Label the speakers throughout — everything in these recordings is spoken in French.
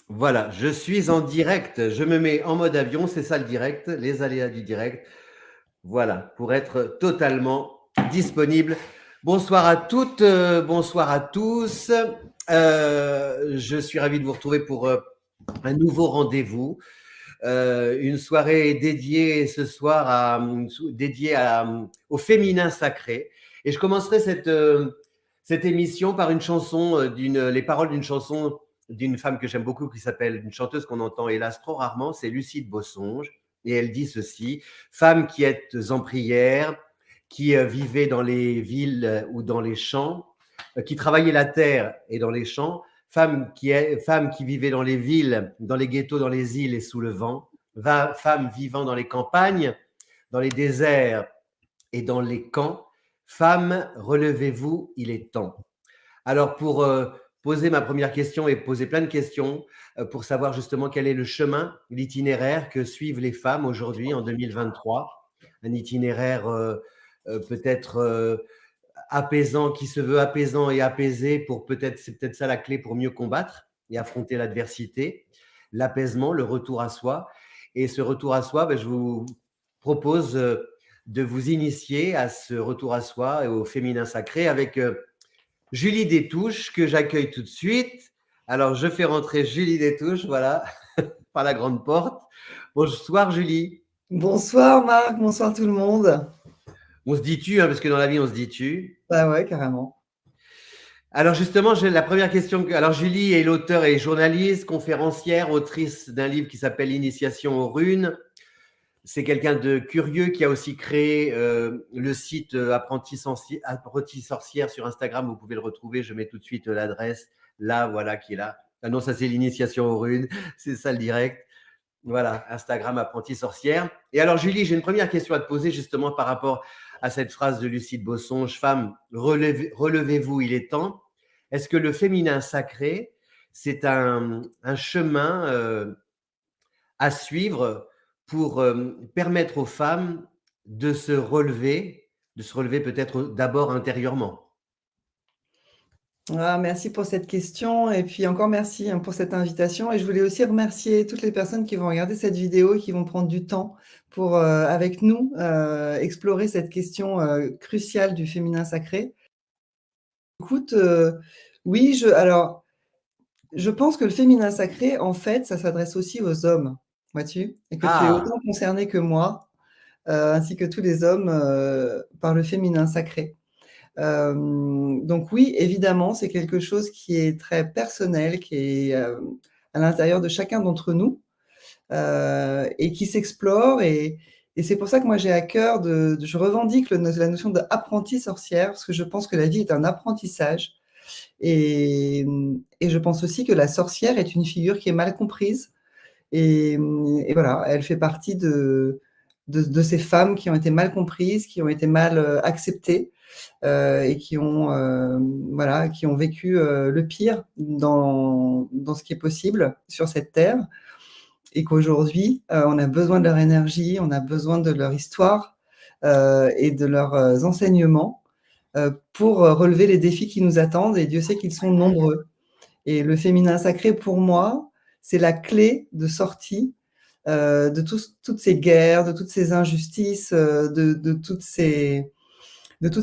Speaker 1: Voilà, je suis en direct. Je me mets en mode avion, c'est ça le direct, les aléas du direct. Voilà, pour être totalement disponible. Bonsoir à toutes, bonsoir à tous. Je suis ravi de vous retrouver pour un nouveau rendez-vous. Une soirée dédiée ce soir au féminin sacré. Et je commencerai cette émission par une chanson, les paroles d'une chanson d'une femme que j'aime beaucoup, qui s'appelle, une chanteuse qu'on entend hélas trop rarement, c'est Lucie de Bosonge. Et elle dit ceci: femmes qui êtes en prière, qui vivez dans les villes ou dans les champs, qui travaillez la terre et dans les champs, femmes qui vivaient dans les villes, dans les ghettos, dans les îles et sous le vent, femmes vivant dans les campagnes, dans les déserts et dans les camps, femmes, relevez-vous, il est temps. Alors pour poser ma première question et poser plein de questions, pour savoir justement quel est le chemin, l'itinéraire que suivent les femmes aujourd'hui en 2023, un itinéraire peut-être apaisant, qui se veut apaisant et apaisé pour c'est peut-être ça la clé pour mieux combattre et affronter l'adversité, l'apaisement, le retour à soi. Et ce retour à soi, je vous propose de vous initier à ce retour à soi et au féminin sacré avec Julie Détouche, que j'accueille tout de suite. Alors, je fais rentrer Julie Détouche, voilà, par la grande porte. Bonsoir Julie.
Speaker 2: Bonsoir Marc, bonsoir tout le monde.
Speaker 1: On se dit tu, hein, parce que dans la vie, on se dit tu.
Speaker 2: Bah ouais, carrément.
Speaker 1: Alors justement, j'ai la première question. Alors Julie est l'auteure et journaliste, conférencière, autrice d'un livre qui s'appelle Initiation aux runes. C'est quelqu'un de curieux qui a aussi créé le site Apprenti Sorcière sur Instagram. Vous pouvez le retrouver. Je mets tout de suite l'adresse là, voilà, qui est là. Ah non, ça c'est l'Initiation aux runes. C'est ça le direct. Voilà, Instagram Apprenti Sorcière. Et alors Julie, j'ai une première question à te poser justement par rapport à cette phrase de Lucie de Bosonge: femme, relevez-vous, il est temps. Est-ce que le féminin sacré, c'est un chemin à suivre pour permettre aux femmes de se relever peut-être d'abord intérieurement?
Speaker 2: Ah, merci pour cette question et puis encore merci pour cette invitation. Et je voulais aussi remercier toutes les personnes qui vont regarder cette vidéo et qui vont prendre du temps pour, avec nous, explorer cette question cruciale du féminin sacré. Écoute, oui, alors, je pense que le féminin sacré, en fait, ça s'adresse aussi aux hommes, vois-tu? Et que tu es
Speaker 1: Ah,
Speaker 2: autant concerné que moi, ainsi que tous les hommes, par le féminin sacré. Donc oui, évidemment, c'est quelque chose qui est très personnel, qui est, à l'intérieur de chacun d'entre nous, et qui s'explore et c'est pour ça que moi j'ai à cœur je revendique la notion d'apprentie sorcière, parce que je pense que la vie est un apprentissage et je pense aussi que la sorcière est une figure qui est mal comprise et voilà, elle fait partie de ces femmes qui ont été mal comprises, qui ont été mal, acceptées, et voilà, qui ont vécu, le pire dans ce qui est possible sur cette terre et qu'aujourd'hui, on a besoin de leur énergie, on a besoin de leur histoire, et de leurs, enseignements, pour, relever les défis qui nous attendent et Dieu sait qu'ils sont nombreux et le féminin sacré pour moi, c'est la clé de sortie, toutes ces guerres, de toutes ces injustices, de toutes ces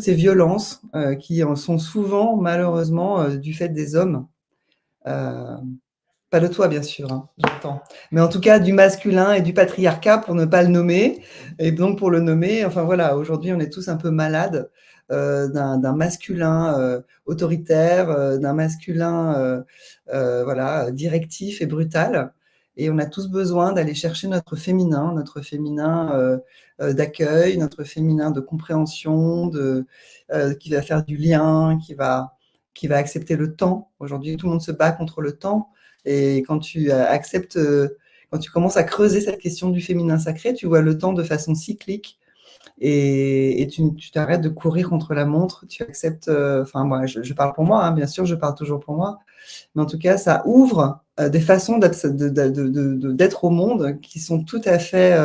Speaker 2: violences qui en sont souvent malheureusement du fait des hommes. Euh, Pas de toi bien sûr, hein, j'entends. Mais en tout cas du masculin et du patriarcat pour ne pas le nommer. Et donc pour le nommer, enfin voilà, aujourd'hui on est tous un peu malades d'un masculin autoritaire, d'un masculin voilà, directif et brutal. Et on a tous besoin d'aller chercher notre féminin d'accueil, notre féminin de compréhension, qui va faire du lien, qui va accepter le temps. Aujourd'hui, tout le monde se bat contre le temps. Et quand tu acceptes, quand tu commences à creuser cette question du féminin sacré, tu vois le temps de façon cyclique et tu t'arrêtes de courir contre la montre. Tu acceptes, enfin moi, je parle pour moi, hein, bien sûr, je parle toujours pour moi, mais en tout cas, ça ouvre des façons d'être au monde qui sont tout à fait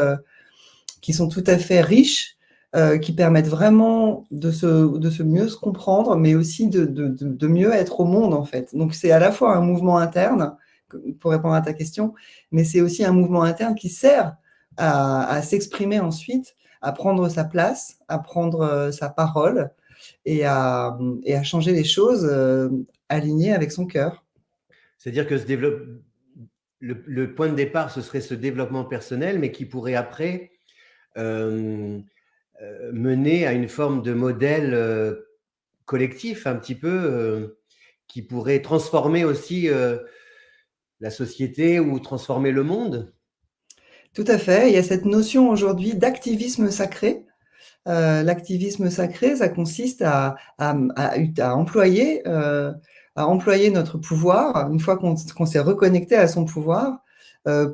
Speaker 2: riches, qui permettent vraiment de se mieux se comprendre, mais aussi de mieux être au monde en fait. Donc c'est à la fois un mouvement interne pour répondre à ta question, mais c'est aussi un mouvement interne qui sert à s'exprimer ensuite, à prendre sa place, à prendre sa parole et à changer les choses alignées avec son cœur.
Speaker 1: C'est-à-dire que le point de départ, ce serait ce développement personnel, mais qui pourrait après mener à une forme de modèle collectif, un petit peu, qui pourrait transformer aussi la société ou transformer le monde.
Speaker 2: Tout à fait. Il y a cette notion aujourd'hui d'activisme sacré. L'activisme sacré, ça consiste à employer notre pouvoir, une fois qu'on s'est reconnecté à son pouvoir,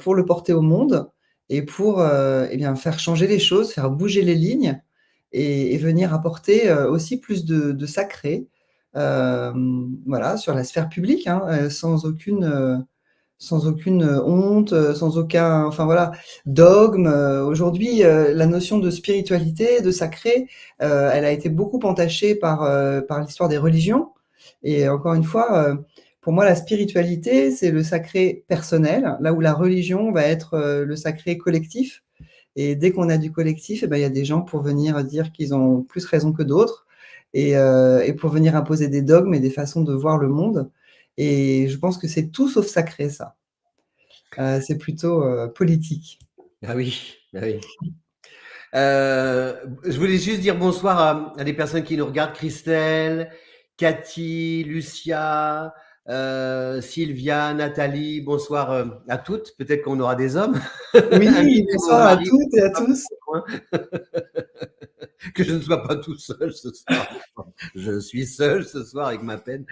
Speaker 2: pour le porter au monde et pour eh bien, faire changer les choses, faire bouger les lignes et venir apporter aussi plus de sacré voilà, sur la sphère publique, hein, sans aucune honte, sans aucun, enfin voilà, dogme. Aujourd'hui, la notion de spiritualité, de sacré, elle a été beaucoup entachée par l'histoire des religions. Et encore une fois, pour moi, la spiritualité, c'est le sacré personnel, là où la religion va être le sacré collectif. Et dès qu'on a du collectif, eh ben, il y a des gens pour venir dire qu'ils ont plus raison que d'autres et pour venir imposer des dogmes et des façons de voir le monde. Et je pense que c'est tout sauf sacré, ça. C'est plutôt politique.
Speaker 1: Ah oui, ah oui. Je voulais juste dire bonsoir à des personnes qui nous regardent, Christelle, Cathy, Lucia, Sylvia, Nathalie, bonsoir à toutes. Peut-être qu'on aura des hommes.
Speaker 2: Oui,
Speaker 1: Invitez vos
Speaker 2: bonsoir à
Speaker 1: maris
Speaker 2: toutes et à tous.
Speaker 1: que je ne sois pas tout seul ce soir. Je suis seul ce soir avec ma peine.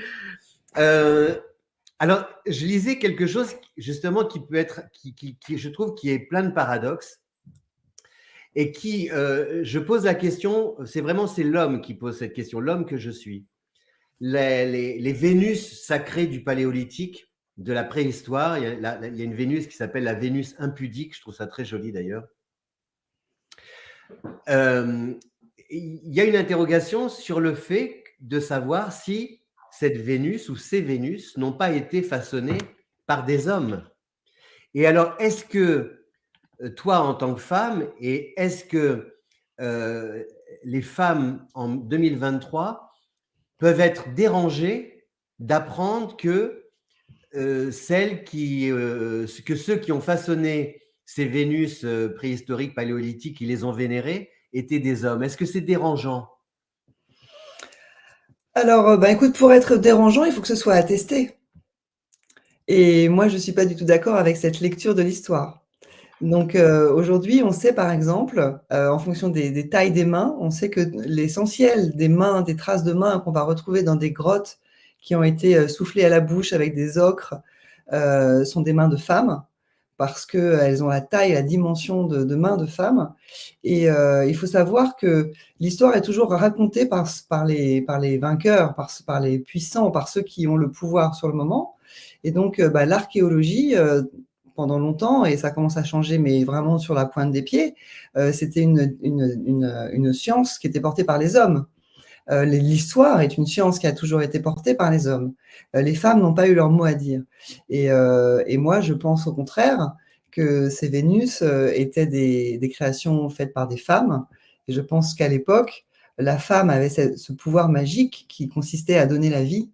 Speaker 1: Alors, je lisais quelque chose justement qui peut être, qui je trouve, qui est plein de paradoxes et qui, je pose la question, c'est l'homme qui pose cette question, l'homme que je suis. Les Vénus sacrées du Paléolithique, de la préhistoire, il y a une Vénus qui s'appelle la Vénus impudique, je trouve ça très joli d'ailleurs. Il y a une interrogation sur le fait de savoir si cette Vénus ou ces Vénus n'ont pas été façonnées par des hommes. Et alors, est-ce que toi, en tant que femme, et est-ce que les femmes en 2023 peuvent être dérangées d'apprendre que que ceux qui ont façonné ces Vénus préhistoriques, paléolithiques, qui les ont vénérées, étaient des hommes? Est-ce que c'est dérangeant?
Speaker 2: Alors, bah, écoute, pour être dérangeant, il faut que ce soit attesté. Et moi, je ne suis pas du tout d'accord avec cette lecture de l'histoire. Donc, aujourd'hui, on sait par exemple, en fonction des tailles des mains, on sait que l'essentiel des mains, des traces de mains qu'on va retrouver dans des grottes qui ont été soufflées à la bouche avec des ocres, sont des mains de femmes parce qu'elles ont la taille, la dimension de mains de femmes. Et il faut savoir que l'histoire est toujours racontée par les vainqueurs, par les puissants, par ceux qui ont le pouvoir sur le moment. Et donc, bah, l'archéologie, pendant longtemps, et ça commence à changer, mais vraiment sur la pointe des pieds, c'était une science qui était portée par les hommes. L'histoire est une science qui a toujours été portée par les hommes. Les femmes n'ont pas eu leur mot à dire. Et moi, je pense au contraire que ces Vénus étaient des créations faites par des femmes. Et je pense qu'à l'époque, la femme avait ce pouvoir magique qui consistait à donner la vie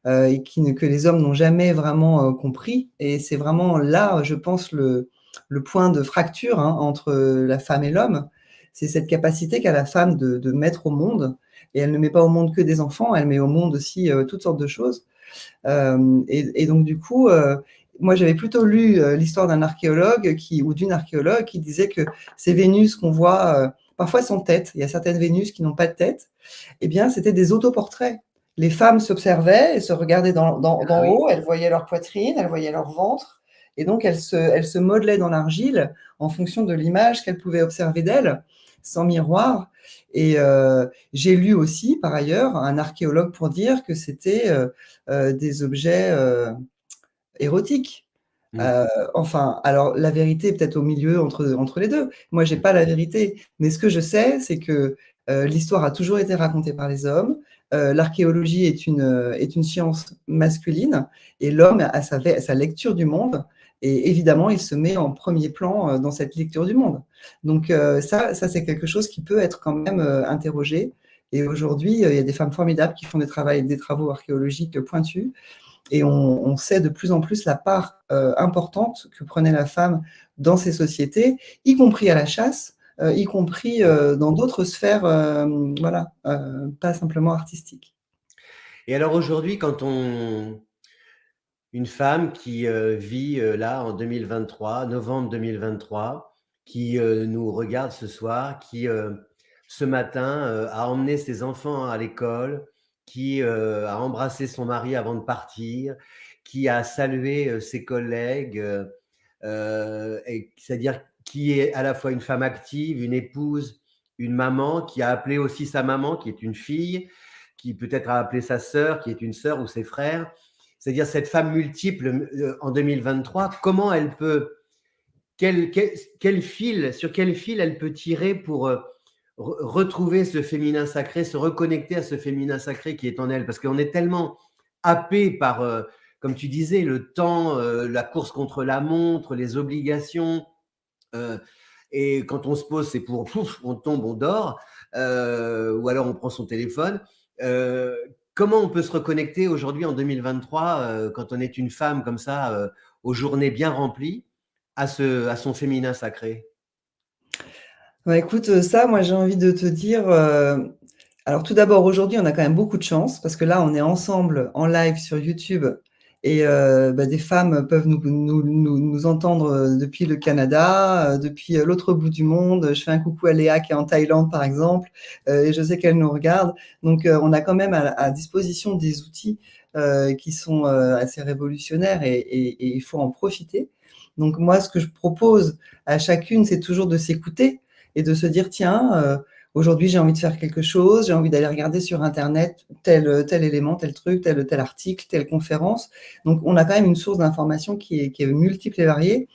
Speaker 2: et que les hommes n'ont jamais vraiment compris. Et c'est vraiment là, je pense, le point de fracture entre la femme et l'homme. C'est cette capacité qu'a la femme de mettre au monde. Et elle ne met pas au monde que des enfants, elle met au monde aussi toutes sortes de choses. Et donc, du coup, moi, j'avais plutôt lu l'histoire d'un archéologue ou d'une archéologue qui disait que ces Vénus qu'on voit parfois sans tête, il y a certaines Vénus qui n'ont pas de tête, eh bien, c'était des autoportraits. Les femmes s'observaient et se regardaient d'en
Speaker 1: Ah oui.
Speaker 2: haut, elles voyaient leur poitrine, elles voyaient leur ventre, et donc elles se modelaient dans l'argile en fonction de l'image qu'elles pouvaient observer d'elles, sans miroir. Et j'ai lu aussi, par ailleurs, un archéologue pour dire que c'était des objets érotiques. Enfin, alors la vérité est peut-être au milieu entre les deux. Moi, j'ai pas la vérité, mais ce que je sais, c'est que l'histoire a toujours été racontée par les hommes. l'archéologie est une science masculine et l'homme a sa lecture du monde. Et évidemment, il se met en premier plan dans cette lecture du monde. Donc ça c'est quelque chose qui peut être quand même interrogé. Et aujourd'hui, il y a des femmes formidables qui font des travaux archéologiques pointus. Et on sait de plus en plus la part importante que prenait la femme dans ces sociétés, y compris à la chasse, y compris dans d'autres sphères, voilà, pas simplement artistiques.
Speaker 1: Et alors aujourd'hui, une femme qui vit là en 2023, novembre 2023, qui nous regarde ce soir, qui ce matin a emmené ses enfants à l'école, qui a embrassé son mari avant de partir, qui a salué ses collègues, c'est-à-dire qui est à la fois une femme active, une épouse, une maman, qui a appelé aussi sa maman, qui est une fille, qui peut-être a appelé sa sœur, qui est une sœur ou ses frères. C'est-à-dire cette femme multiple en 2023, comment elle peut, sur quel fil elle peut tirer pour retrouver ce féminin sacré, se reconnecter à ce féminin sacré qui est en elle, parce qu'on est tellement happé par, comme tu disais, le temps, la course contre la montre, les obligations, et quand on se pose, c'est pour pouf, on tombe, on dort, ou alors on prend son téléphone. Comment on peut se reconnecter aujourd'hui en 2023 quand on est une femme comme ça, aux journées bien remplies, à son féminin sacré?
Speaker 2: Ouais, écoute, ça, moi, j'ai envie de te dire, alors tout d'abord, aujourd'hui, on a quand même beaucoup de chance parce que là, on est ensemble en live sur YouTube et des femmes peuvent nous entendre depuis le Canada, depuis l'autre bout du monde. Je fais un coucou à Léa qui est en Thaïlande, par exemple, et je sais qu'elle nous regarde. Donc, on a quand même à disposition des outils qui sont assez révolutionnaires et il faut en profiter. Donc, moi, ce que je propose à chacune, c'est toujours de s'écouter et de se dire, tiens, aujourd'hui, j'ai envie de faire quelque chose, j'ai envie d'aller regarder sur Internet tel élément, tel truc, tel article, telle conférence. Donc, on a quand même une source d'information qui est multiple et variée.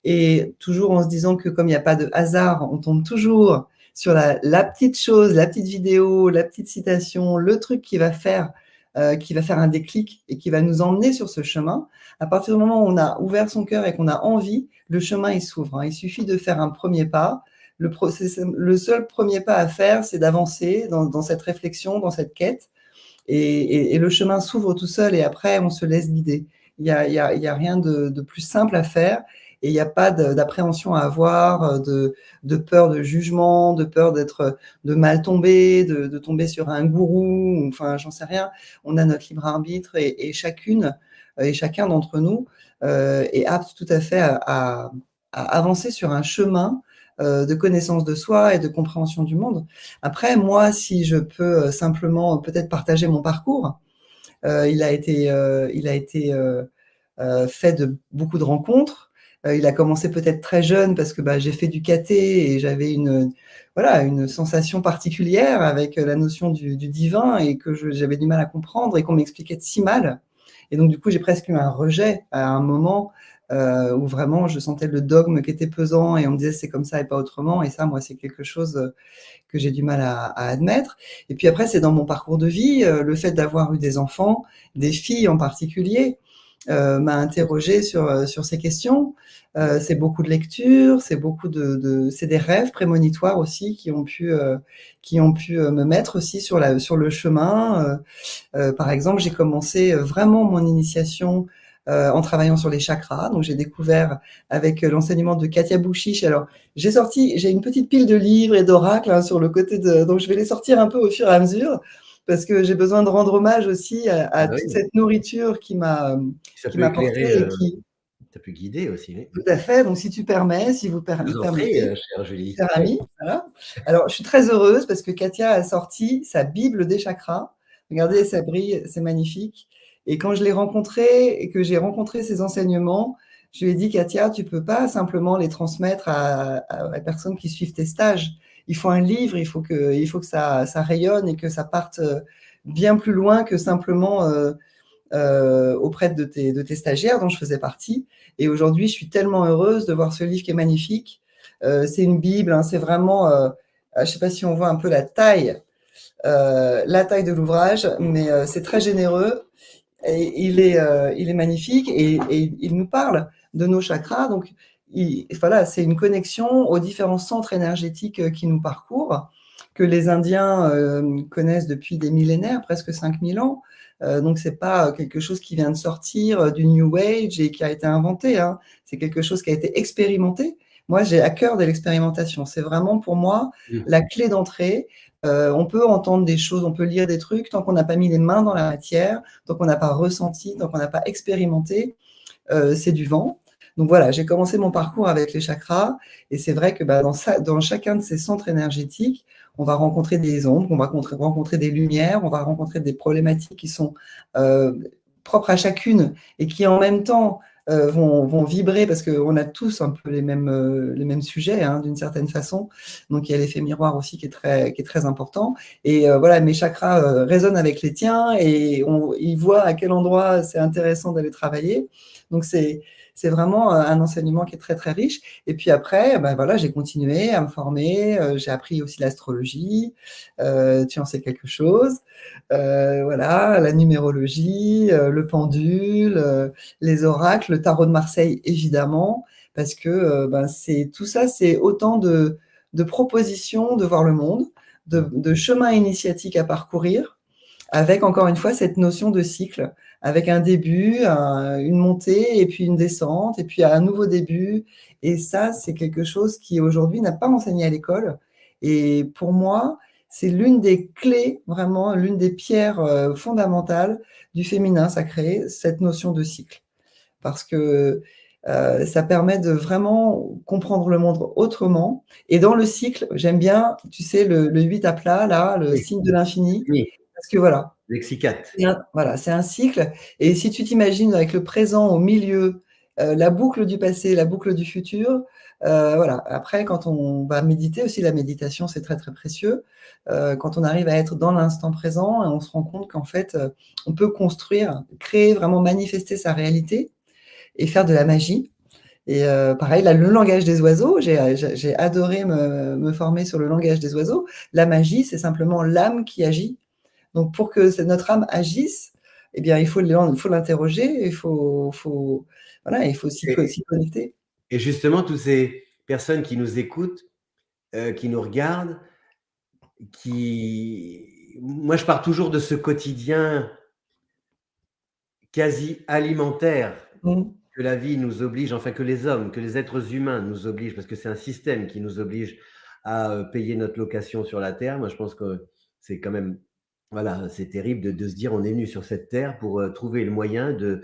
Speaker 2: Et toujours en se disant que comme il n'y a pas de hasard, on tombe toujours sur la petite chose, la petite vidéo, la petite citation, le truc qui va faire un déclic et qui va nous emmener sur ce chemin. À partir du moment où on a ouvert son cœur et qu'on a envie, le chemin, il s'ouvre. Il suffit de faire un premier pas. Le seul premier pas à faire, c'est d'avancer dans cette réflexion, dans cette quête. Et le chemin s'ouvre tout seul et après, on se laisse guider. Il y a rien de plus simple à faire et il n'y a pas d'appréhension à avoir, de peur de jugement, de peur de mal tomber, de tomber sur un gourou, enfin, j'en sais rien. On a notre libre arbitre et chacune et chacun d'entre nous est apte tout à fait à avancer sur un chemin de connaissance de soi et de compréhension du monde. Après, moi, si je peux simplement peut-être partager mon parcours, il a été fait de beaucoup de rencontres. Il a commencé peut-être très jeune parce que j'ai fait du caté et j'avais une sensation particulière avec la notion du divin et que j'avais du mal à comprendre et qu'on m'expliquait si mal. Et donc, du coup, j'ai presque eu un rejet à un moment où vraiment je sentais le dogme qui était pesant et on me disait c'est comme ça et pas autrement. Et ça, moi, c'est quelque chose que j'ai du mal à admettre. Et puis après, c'est dans mon parcours de vie, le fait d'avoir eu des enfants, des filles en particulier, m'a interrogée sur ces questions. C'est beaucoup de lectures, c'est c'est des rêves prémonitoires aussi qui ont pu me mettre aussi sur le chemin. Par exemple, j'ai commencé vraiment mon initiation en travaillant sur les chakras. Donc, j'ai découvert avec l'enseignement de Katia Bouchiche. Alors, j'ai une petite pile de livres et d'oracles sur le côté donc je vais les sortir un peu au fur et à mesure parce que j'ai besoin de rendre hommage aussi à toute cette nourriture qui m'a portée et qui…
Speaker 1: Ça peut guider aussi, oui.
Speaker 2: Tout à fait. Donc, si tu permets, si vous
Speaker 1: Je vous en prie,
Speaker 2: permettez,
Speaker 1: chère Julie.
Speaker 2: chère amie, voilà. Alors, je suis très heureuse parce que Katia a sorti sa Bible des chakras. Regardez, ça brille, c'est magnifique. Et quand je l'ai rencontrée et que j'ai rencontré ses enseignements, je lui ai dit, Katia, tu peux pas simplement les transmettre à la personne qui suivent tes stages. Il faut un livre, il faut que ça rayonne et que ça parte bien plus loin que simplement auprès de tes stagiaires dont je faisais partie. Et aujourd'hui, je suis tellement heureuse de voir ce livre qui est magnifique. C'est une Bible, hein, c'est vraiment, je ne sais pas si on voit un peu la taille la taille de l'ouvrage, mais c'est très généreux et il est magnifique et il nous parle de nos chakras. Donc, voilà, c'est une connexion aux différents centres énergétiques qui nous parcourent, que les Indiens connaissent depuis des millénaires, presque 5000 ans. Donc, c'est pas quelque chose qui vient de sortir du New Age et qui a été inventé, hein. C'est quelque chose qui a été expérimenté. Moi, j'ai à cœur de l'expérimentation. C'est vraiment pour moi la clé d'entrée. On peut entendre des choses, on peut lire des trucs, tant qu'on n'a pas mis les mains dans la matière, tant qu'on n'a pas ressenti, tant qu'on n'a pas expérimenté, c'est du vent. Donc voilà, j'ai commencé mon parcours avec les chakras et c'est vrai que dans chacun de ces centres énergétiques, on va rencontrer des ombres, on va rencontrer des lumières, on va rencontrer des problématiques qui sont propres à chacune et qui en même temps vont vibrer parce qu'on a tous un peu les mêmes sujets, hein, d'une certaine façon. Donc il y a l'effet miroir aussi qui est très important. Et voilà, mes chakras résonnent avec les tiens et ils voient à quel endroit c'est intéressant d'aller travailler. Donc c'est vraiment un enseignement qui est très très riche. Et puis après, ben voilà, j'ai continué à me former. J'ai appris aussi l'astrologie. Tu en sais quelque chose. Voilà, la numérologie, le pendule, les oracles, le tarot de Marseille évidemment, parce que tout ça, c'est autant de propositions de voir le monde, de chemins initiatiques à parcourir, avec encore une fois cette notion de cycle, avec un début, une montée, et puis une descente, et puis un nouveau début. Et ça, c'est quelque chose qui aujourd'hui n'a pas enseigné à l'école. Et pour moi, c'est l'une des clés, vraiment l'une des pierres fondamentales du féminin sacré, cette notion de cycle. Parce que ça permet de vraiment comprendre le monde autrement. Et dans le cycle, j'aime bien, tu sais, le 8 à plat, là, le
Speaker 1: Oui,
Speaker 2: signe de l'infini,
Speaker 1: oui,
Speaker 2: parce que voilà,
Speaker 1: Lexicate.
Speaker 2: voilà, c'est un cycle. Et si tu t'imagines avec le présent au milieu, la boucle du passé, la boucle du futur, voilà. Après, quand on va méditer aussi, la méditation, c'est très, très précieux. Quand on arrive à être dans l'instant présent, on se rend compte qu'en fait, on peut construire, créer, vraiment manifester sa réalité et faire de la magie. Et pareil, là, le langage des oiseaux, j'ai adoré me former sur le langage des oiseaux. La magie, c'est simplement l'âme qui agit. Donc pour que notre âme agisse, eh bien, il faut l'interroger, voilà, il faut s'y connecter.
Speaker 1: Et justement, toutes ces personnes qui nous écoutent, qui nous regardent, moi, je pars toujours de ce quotidien quasi alimentaire
Speaker 2: Mmh.
Speaker 1: que la vie nous oblige, enfin que les hommes, que les êtres humains nous obligent, parce que c'est un système qui nous oblige à payer notre location sur la terre. Moi, je pense que c'est quand même, voilà, c'est terrible de se dire on est venu sur cette terre pour trouver le moyen de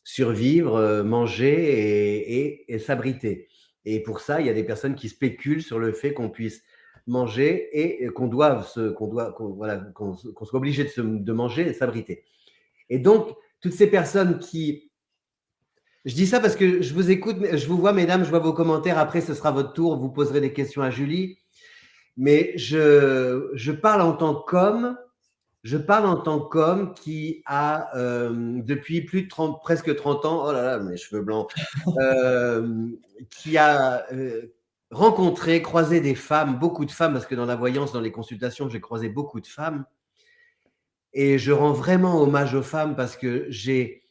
Speaker 1: survivre, manger et s'abriter. Et pour ça, il y a des personnes qui spéculent sur le fait qu'on puisse manger et voilà, qu'on soit obligé de manger et s'abriter. Et donc, toutes ces personnes qui… Je dis ça parce que je vous écoute, je vous vois, mesdames, je vois vos commentaires. Après, ce sera votre tour. Vous poserez des questions à Julie. Mais je parle en tant qu'homme. Je parle en tant qu'homme qui a, depuis plus de 30, presque 30 ans, oh là là, mes cheveux blancs, qui a rencontré, croisé des femmes, beaucoup de femmes, parce que dans la voyance, dans les consultations, j'ai croisé beaucoup de femmes. Et je rends vraiment hommage aux femmes parce que j'ai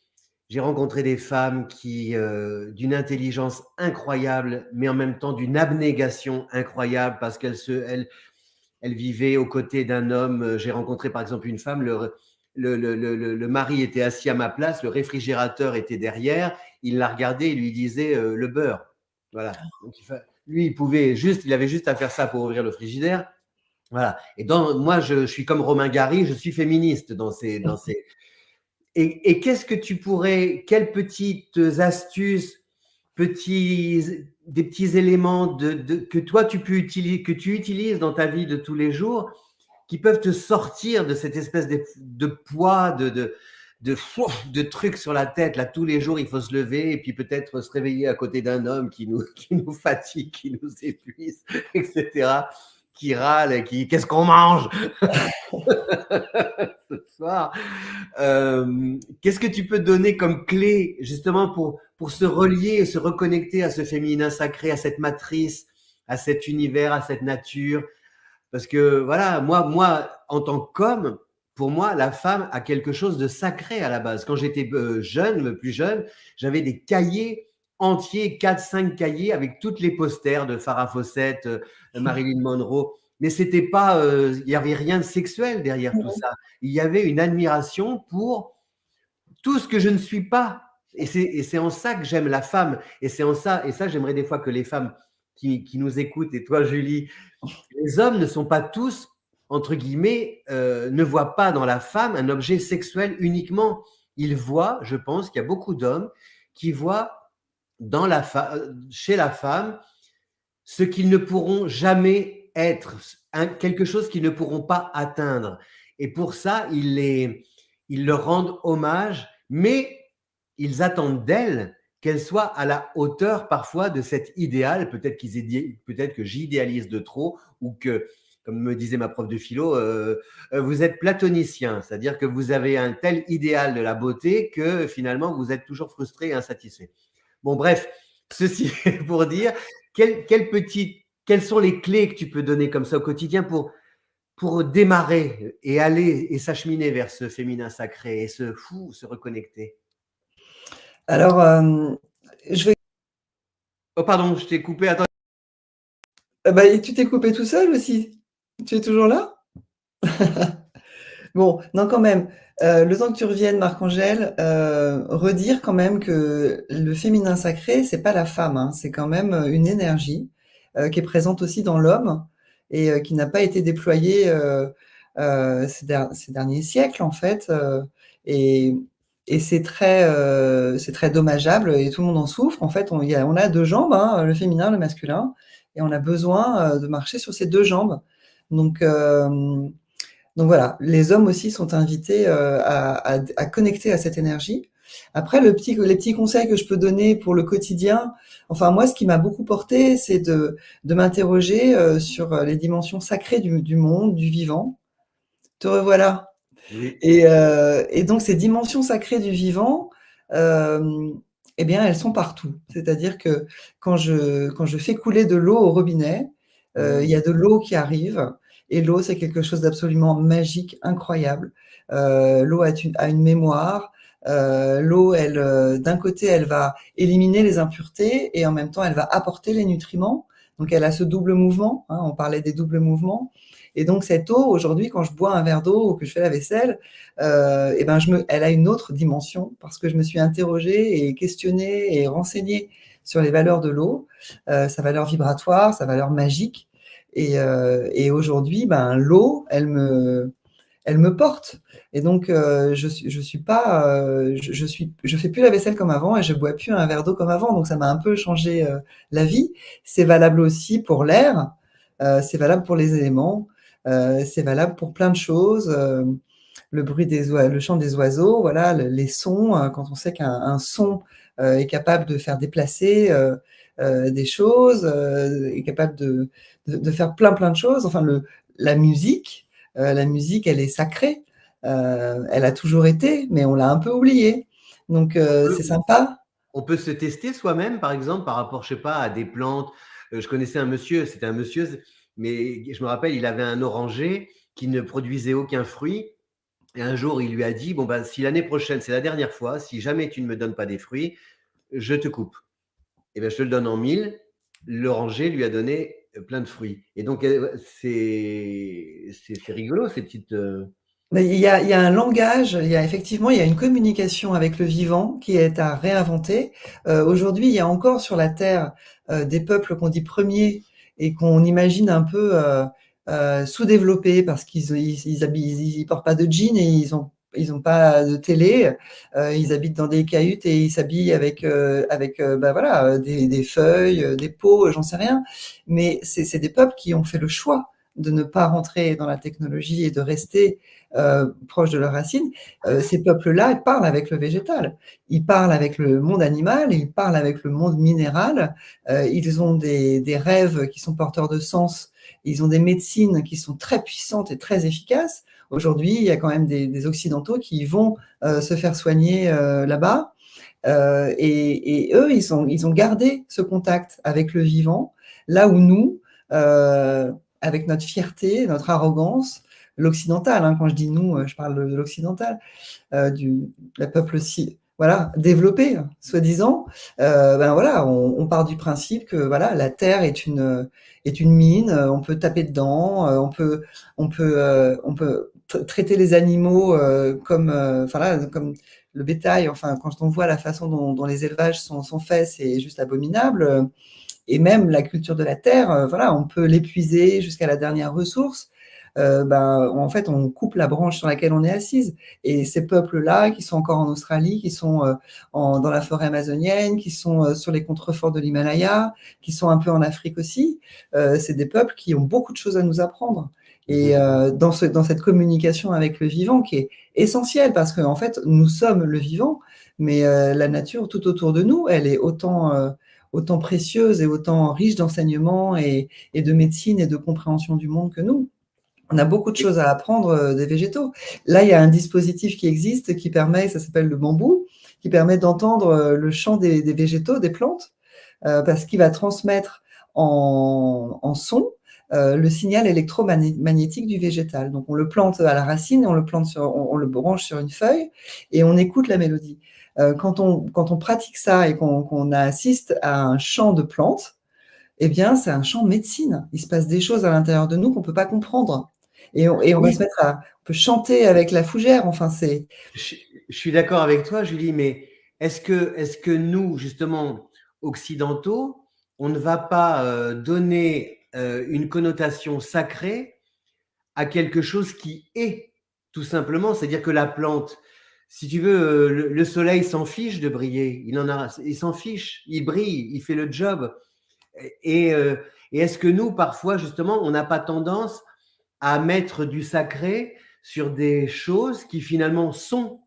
Speaker 1: rencontré des femmes qui, d'une intelligence incroyable, mais en même temps d'une abnégation incroyable parce elles vivaient aux côtés d'un homme. J'ai rencontré par exemple une femme, le mari était assis à ma place, le réfrigérateur était derrière, il la regardait et lui disait le beurre. Voilà. Donc, lui, il avait juste à faire ça pour ouvrir le frigidaire. Voilà. Et moi, je suis comme Romain Gary, je suis féministe dans ces… Et qu'est-ce que tu pourrais, quelles petites astuces, des petits éléments que toi que tu utilises dans ta vie de tous les jours, qui peuvent te sortir de cette espèce de poids, de trucs sur la tête. Là, tous les jours, il faut se lever et puis peut-être se réveiller à côté d'un homme qui nous fatigue, qui nous épuise, etc., qui râle et qu'est-ce qu'on mange ce soir. Qu'est-ce que tu peux donner comme clé justement pour se relier et se reconnecter à ce féminin sacré, à cette matrice, à cet univers, à cette nature, Parce que voilà, moi, en tant qu'homme, pour moi, la femme a quelque chose de sacré à la base. Quand j'étais jeune, plus jeune, j'avais des cahiers entiers, 4, 5 cahiers avec toutes les posters de Farrah Fawcett, Marilyn Monroe. Mais c'était pas, il n'y avait rien de sexuel derrière tout ça. Il y avait une admiration pour tout ce que je ne suis pas. Et c'est en ça que j'aime la femme. Et c'est en ça, et ça, j'aimerais des fois que les femmes qui nous écoutent, et toi, Julie, les hommes ne sont pas tous, entre guillemets, ne voient pas dans la femme un objet sexuel uniquement. Ils voient, je pense qu'il y a beaucoup d'hommes qui voient dans chez la femme ce qu'ils ne pourront jamais être, quelque chose qu'ils ne pourront pas atteindre. Et pour ça, ils leur rendent hommage, mais ils attendent d'elle qu'elle soit à la hauteur parfois de cet idéal. Peut-être que j'idéalise de trop, ou que, comme me disait ma prof de philo, vous êtes platonicien, c'est-à-dire que vous avez un tel idéal de la beauté que finalement vous êtes toujours frustré et insatisfait. Bon, bref, ceci pour dire quelles sont les clés que tu peux donner comme ça au quotidien pour démarrer et aller et s'acheminer vers ce féminin sacré et se reconnecter?
Speaker 2: Alors, je vais.
Speaker 1: Oh, pardon, je t'ai coupé. Attends.
Speaker 2: Bah, tu t'es coupé tout seul aussi? Tu es toujours là? Bon, non, quand même, le temps que tu reviennes, Marc-Angèle, redire quand même que le féminin sacré, c'est pas la femme, hein, c'est quand même une énergie qui est présente aussi dans l'homme et qui n'a pas été déployée ces derniers siècles, en fait. Et, et c'est très dommageable et tout le monde en souffre. En fait, on a deux jambes, hein, le féminin, le masculin, et on a besoin de marcher sur ces deux jambes. Donc, donc voilà, les hommes aussi sont invités à connecter à cette énergie. Après, les petits conseils que je peux donner pour le quotidien, enfin moi, ce qui m'a beaucoup porté, c'est de m'interroger sur les dimensions sacrées du monde, du vivant. Te revoilà.
Speaker 1: Oui.
Speaker 2: Et donc ces dimensions sacrées du vivant, eh bien, elles sont partout. C'est-à-dire que quand je fais couler de l'eau au robinet, il y a de l'eau qui arrive. Et l'eau, c'est quelque chose d'absolument magique, incroyable. L'eau a une mémoire. L'eau, d'un côté, elle va éliminer les impuretés et en même temps, elle va apporter les nutriments. Donc, elle a ce double mouvement, hein, on parlait des doubles mouvements. Et donc, cette eau, aujourd'hui, quand je bois un verre d'eau ou que je fais la vaisselle, eh ben, elle a une autre dimension parce que je me suis interrogée et questionnée et renseignée sur les valeurs de l'eau, sa valeur vibratoire, sa valeur magique. Et aujourd'hui, ben, l'eau, elle me porte. Et donc, je suis pas, je fais plus la vaisselle comme avant et je bois plus un verre d'eau comme avant. Donc, ça m'a un peu changé la vie. C'est valable aussi pour l'air, c'est valable pour les éléments, c'est valable pour plein de choses. Le bruit le chant des oiseaux, voilà, les sons. Quand on sait qu'un son est capable de faire déplacer des choses, est capable de faire plein de choses. Enfin, la musique, elle est sacrée. Elle a toujours été, mais on l'a un peu oubliée. Donc, c'est sympa.
Speaker 1: On peut se tester soi-même, par exemple, par rapport, je sais pas, à des plantes. Je connaissais un monsieur, c'était un monsieur, mais je me rappelle, il avait un oranger qui ne produisait aucun fruit. Et un jour, il lui a dit, bon, ben, si l'année prochaine, c'est la dernière fois, si jamais tu ne me donnes pas des fruits, je te coupe. Et ben, je te le donne en 1000. L'oranger lui a donné plein de fruits. Et donc, c'est rigolo, ces petites.
Speaker 2: Mais il y a un langage, effectivement, il y a une communication avec le vivant qui est à réinventer. Aujourd'hui, il y a encore sur la Terre des peuples qu'on dit premiers et qu'on imagine un peu sous-développés parce ils portent pas de jeans et ils ont pas de télé. Ils habitent dans des cahutes et ils s'habillent avec bah voilà, des feuilles, des peaux, j'en sais rien. Mais c'est des peuples qui ont fait le choix de ne pas rentrer dans la technologie et de rester proches de leurs racines. Ces peuples-là, ils parlent avec le végétal, ils parlent avec le monde animal, ils parlent avec le monde minéral. Ils ont des rêves qui sont porteurs de sens, ils ont des médecines qui sont très puissantes et très efficaces. Aujourd'hui, il y a quand même des Occidentaux qui vont se faire soigner là-bas. Et eux, ils ont gardé ce contact avec le vivant, là où nous, avec notre fierté, notre arrogance, l'occidental, hein, quand je dis nous, je parle de l'occidental, du peuple aussi, voilà, développé, soi-disant, ben voilà, on part du principe que voilà, la terre est une mine, on peut taper dedans, on peut traiter les animaux comme, enfin là, comme le bétail. Enfin, quand on voit la façon dont les élevages sont faits, c'est juste abominable. Et même la culture de la terre, voilà, on peut l'épuiser jusqu'à la dernière ressource. Ben, en fait, on coupe la branche sur laquelle on est assise. Et ces peuples-là, qui sont encore en Australie, qui sont dans la forêt amazonienne, qui sont sur les contreforts de l'Himalaya, qui sont un peu en Afrique aussi, c'est des peuples qui ont beaucoup de choses à nous apprendre. Et dans cette communication avec le vivant qui est essentielle, parce qu'en fait, nous sommes le vivant, mais la nature tout autour de nous, elle est autant précieuse et autant riche d'enseignements et de médecine et de compréhension du monde que nous. On a beaucoup de choses à apprendre des végétaux. Là, il y a un dispositif qui existe qui permet, ça s'appelle le bambou, qui permet d'entendre le chant des végétaux, des plantes, parce qu'il va transmettre en son le signal électromagnétique du végétal. Donc, on le plante à la racine, on le branche sur une feuille et on écoute la mélodie. Quand on pratique ça et qu'on assiste à un chant de plantes, eh bien, c'est un chant médecine. Il se passe des choses à l'intérieur de nous qu'on ne peut pas comprendre. Et on va
Speaker 1: Oui,
Speaker 2: se mettre on peut chanter avec la fougère. Enfin, c'est.
Speaker 1: je, je suis d'accord avec toi, Julie, mais est-ce que nous, justement, occidentaux, on ne va pas donner une connotation sacrée à quelque chose qui est, tout simplement? C'est-à-dire que la plante, si tu veux, le soleil s'en fiche de briller. Il s'en fiche, il brille, il fait le job. Et, euh, et est-ce que nous, parfois, justement, on n'a pas tendance à mettre du sacré sur des choses qui finalement sont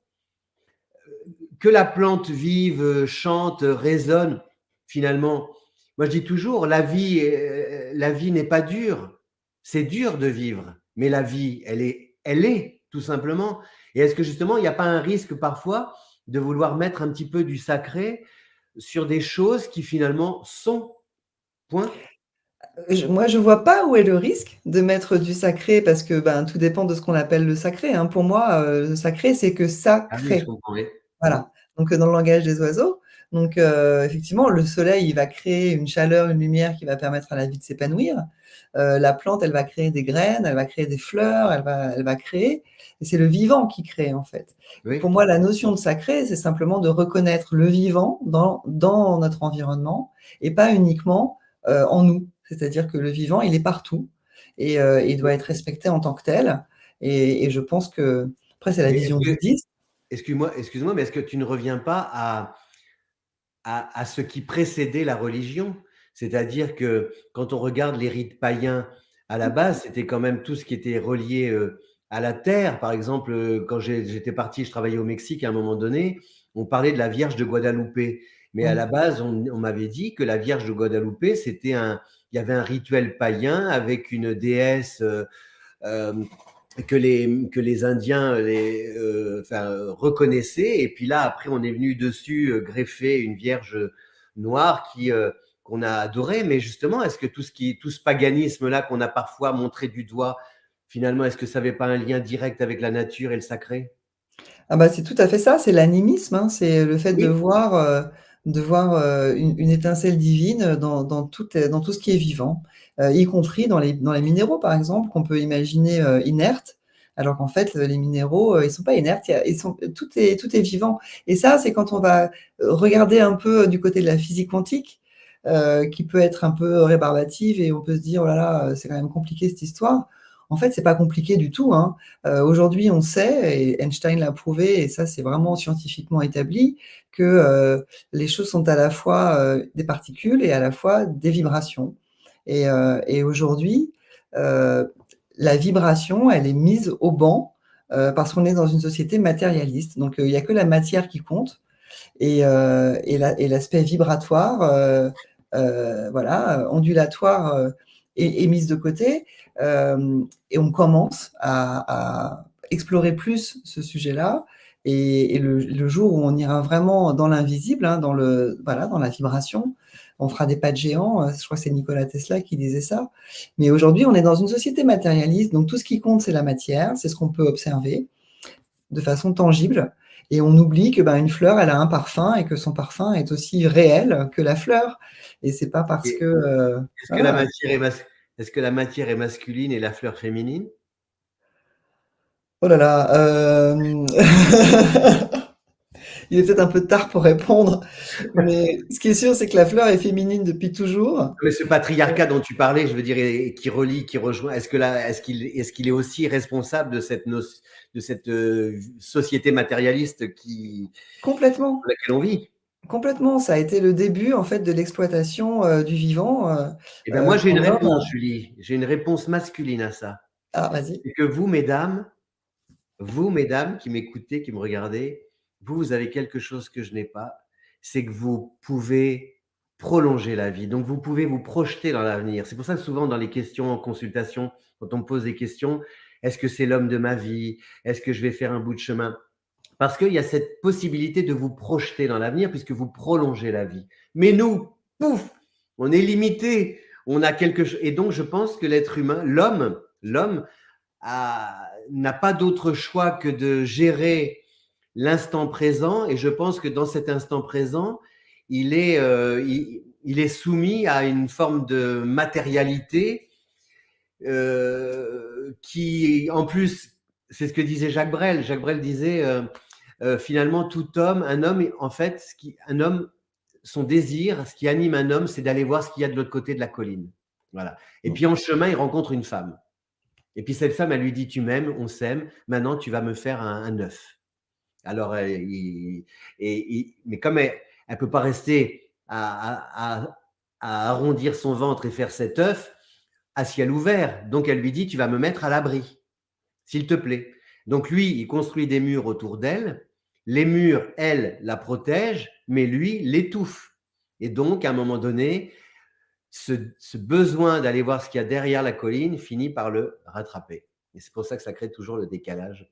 Speaker 1: que la plante vive, chante, résonne, finalement. Moi, je dis toujours, la vie n'est pas dure. C'est dur de vivre, mais la vie, elle est tout simplement. Et est-ce que justement, il n'y a pas un risque parfois de vouloir mettre un petit peu du sacré sur des choses qui finalement sont, point?
Speaker 2: Moi, je vois pas où est le risque de mettre du sacré parce que ben, tout dépend de ce qu'on appelle le sacré, hein. Pour moi, le sacré, c'est que ça
Speaker 1: Ah oui, je
Speaker 2: crée.
Speaker 1: comprends. Oui. Mm.
Speaker 2: Voilà, donc dans le langage des oiseaux. Donc effectivement, le soleil, il va créer une chaleur, une lumière qui va permettre à la vie de s'épanouir. La plante, elle va créer des graines, elle va créer des fleurs, elle va créer. Et c'est le vivant qui crée, en fait.
Speaker 1: Oui.
Speaker 2: Pour moi, la notion de sacré, c'est simplement de reconnaître le vivant dans notre environnement et pas uniquement en nous. C'est-à-dire que le vivant, il est partout et il doit être respecté en tant que tel. Et je pense que, après, c'est la
Speaker 1: Mais est-ce
Speaker 2: vision
Speaker 1: que,
Speaker 2: bouddhiste.
Speaker 1: excuse-moi, mais est-ce que tu ne reviens pas à ce qui précédait la religion? C'est-à-dire que quand on regarde les rites païens, à la base, c'était quand même tout ce qui était relié à la terre. Par exemple, quand j'étais parti, je travaillais au Mexique à un moment donné, on parlait de la Vierge de Guadalupe. Mais à la
Speaker 2: Mmh.
Speaker 1: base, on m'avait dit que la Vierge de Guadalupe, il y avait un rituel païen avec une déesse euh, que les Indiens reconnaissaient. Et puis là, après, on est venu dessus greffer une Vierge noire qu'on a adorée. Mais justement, est-ce que tout ce paganisme-là qu'on a parfois montré du doigt, finalement, est-ce que ça n'avait pas un lien direct avec la nature et le sacré?
Speaker 2: Ah bah, c'est tout à fait ça, c'est l'animisme, hein, c'est le fait
Speaker 1: Oui,
Speaker 2: de voir une étincelle divine dans tout ce qui est vivant, y compris dans les minéraux, par exemple, qu'on peut imaginer inertes, alors qu'en fait, les minéraux, ils sont pas inertes, tout est vivant. Et ça, c'est quand on va regarder un peu du côté de la physique quantique, qui peut être un peu rébarbative et on peut se dire, oh là là, c'est quand même compliqué cette histoire. En fait, c'est pas compliqué du tout, hein. Aujourd'hui, on sait, et Einstein l'a prouvé, et ça c'est vraiment scientifiquement établi, que les choses sont à la fois des particules et à la fois des vibrations. Et aujourd'hui, euh, la vibration, elle est mise au banc parce qu'on est dans une société matérialiste. Donc, il n'y a que la matière qui compte et l'aspect vibratoire, voilà, ondulatoire est mise de côté. Et on commence à explorer plus ce sujet-là. Et le jour où on ira vraiment dans l'invisible, hein, voilà, dans la vibration, on fera des pas de géant. Je crois que c'est Nikola Tesla qui disait ça. Mais aujourd'hui, on est dans une société matérialiste, donc tout ce qui compte, c'est la matière, c'est ce qu'on peut observer de façon tangible. Et on oublie que une fleur, elle a un parfum et que son parfum est aussi réel que la fleur. Et c'est pas parce
Speaker 1: Et
Speaker 2: que
Speaker 1: est-ce que la
Speaker 2: voilà.
Speaker 1: matière est est-ce que la matière est masculine et la fleur féminine?
Speaker 2: Oh là là, il est peut-être un peu tard pour répondre, mais ce qui est sûr, c'est que la fleur est féminine depuis toujours.
Speaker 1: Mais ce patriarcat dont tu parlais, je veux dire, et qui relie, qui rejoint, est-ce qu'il est aussi responsable de de cette société matérialiste
Speaker 2: Complètement,
Speaker 1: dans laquelle on vit?
Speaker 2: complètement. Ça a été le début en fait de l'exploitation du vivant.
Speaker 1: Eh bien, moi, j'ai
Speaker 2: Quand
Speaker 1: une
Speaker 2: l'homme
Speaker 1: réponse, Julie. J'ai une réponse masculine à ça.
Speaker 2: Ah, vas-y.
Speaker 1: C'est que vous, mesdames, qui m'écoutez, qui me regardez, vous avez quelque chose que je n'ai pas, c'est que vous pouvez prolonger la vie. Donc, vous pouvez vous projeter dans l'avenir. C'est pour ça que souvent, dans les questions en consultation, quand on me pose des questions, est-ce que c'est l'homme de ma vie? Est-ce que je vais faire un bout de chemin? Parce qu'il y a cette possibilité de vous projeter dans l'avenir puisque vous prolongez la vie. Mais nous, pouf, on est limité. On a quelque chose. Et donc, je pense que l'être humain, l'homme n'a pas d'autre choix que de gérer l'instant présent. Et je pense que dans cet instant présent, il est soumis à une forme de matérialité qui, en plus, c'est ce que disait Jacques Brel. Jacques Brel disait finalement, tout homme, un homme, en fait, un homme, son désir, ce qui anime un homme, c'est d'aller voir ce qu'il y a de l'autre côté de la colline. Voilà. Et puis en chemin, il rencontre une femme. Et puis cette femme, elle lui dit, tu m'aimes, on s'aime, maintenant tu vas me faire un œuf. Alors, mais comme elle ne peut pas rester à arrondir son ventre et faire cet œuf à ciel ouvert, donc elle lui dit, tu vas me mettre à l'abri, s'il te plaît. Donc lui, il construit des murs autour d'elle. Les murs, elle, la protègent, mais lui l'étouffe. Et donc, à un moment donné, ce besoin d'aller voir ce qu'il y a derrière la colline finit par le rattraper. Et c'est pour ça que ça crée toujours le décalage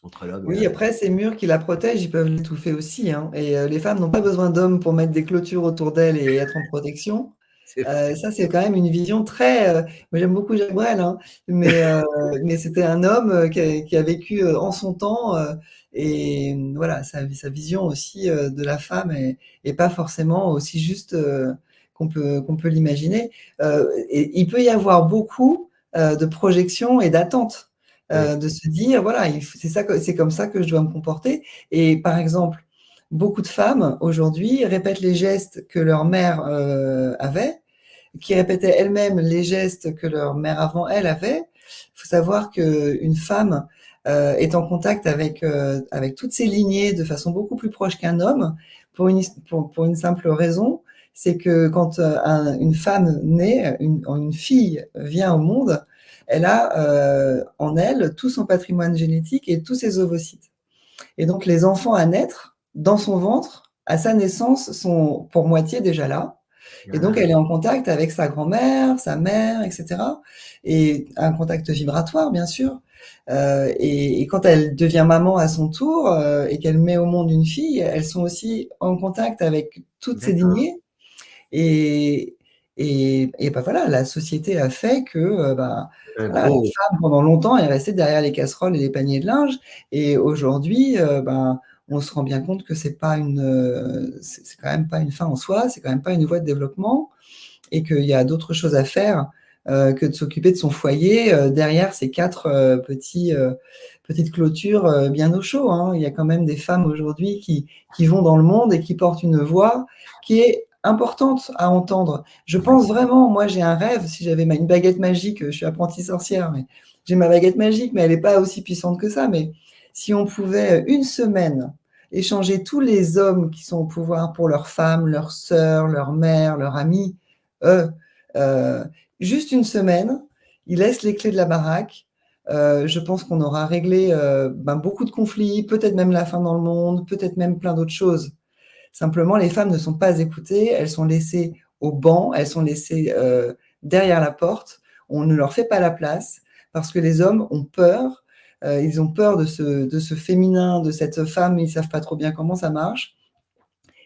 Speaker 1: entre l'homme et la
Speaker 2: Oui,
Speaker 1: femme.
Speaker 2: après, ces murs qui la protègent, ils peuvent l'étouffer aussi, hein. Et les femmes n'ont pas besoin d'hommes pour mettre des clôtures autour d'elles et être en protection.
Speaker 1: C'est vrai.
Speaker 2: Ça, c'est quand même une vision très. Moi, j'aime beaucoup Jacques Brel, hein, mais c'était un homme qui a vécu en son temps. Et voilà, sa vision aussi de la femme est pas forcément aussi juste qu'on peut l'imaginer. Et il peut y avoir beaucoup de projections et d'attentes.
Speaker 1: Oui.
Speaker 2: De se dire, voilà, c'est comme ça que je dois me comporter. Et par exemple, beaucoup de femmes aujourd'hui répètent les gestes que leur mère avait, qui répétaient elles-mêmes les gestes que leur mère avant elle avait. Il faut savoir qu'une femme est en contact avec toutes ses lignées de façon beaucoup plus proche qu'un homme pour une simple raison, c'est que quand une femme naît, une fille vient au monde, elle a en elle tout son patrimoine génétique et tous ses ovocytes. Et donc les enfants à naître dans son ventre, à sa naissance, sont pour moitié déjà là. Et donc,
Speaker 1: Ah,
Speaker 2: elle est en contact avec sa grand-mère, sa mère, etc. Et un contact vibratoire, bien sûr. Et quand elle devient maman à son tour et qu'elle met au monde une fille, elles sont aussi en contact avec toutes ces
Speaker 1: d'accord.
Speaker 2: lignées. Et, et voilà, la société a fait que
Speaker 1: Un
Speaker 2: voilà, la
Speaker 1: gros.
Speaker 2: femme, pendant longtemps, est restée derrière les casseroles et les paniers de linge. Et aujourd'hui, on se rend bien compte que c'est quand même pas une fin en soi, c'est quand même pas une voie de développement, et qu'il y a d'autres choses à faire que de s'occuper de son foyer derrière ces quatre petites clôtures bien au chaud, hein. Il y a quand même des femmes aujourd'hui qui vont dans le monde et qui portent une voix qui est importante à entendre. Je pense vraiment, moi j'ai un rêve, si j'avais une baguette magique, je suis apprentie sorcière, mais j'ai ma baguette magique, mais elle n'est pas aussi puissante que ça. Mais si on pouvait une semaine échanger tous les hommes qui sont au pouvoir pour leurs femmes, leurs sœurs, leurs mères, leurs amis, eux, euh, juste une semaine, ils laissent les clés de la baraque. Je pense qu'on aura réglé beaucoup de conflits, peut-être même la fin dans le monde, peut-être même plein d'autres choses. Simplement, les femmes ne sont pas écoutées, elles sont laissées au banc, elles sont laissées derrière la porte. On ne leur fait pas la place parce que les hommes ont peur. Ils ont peur de ce féminin, de cette femme, ils ne savent pas trop bien comment ça marche.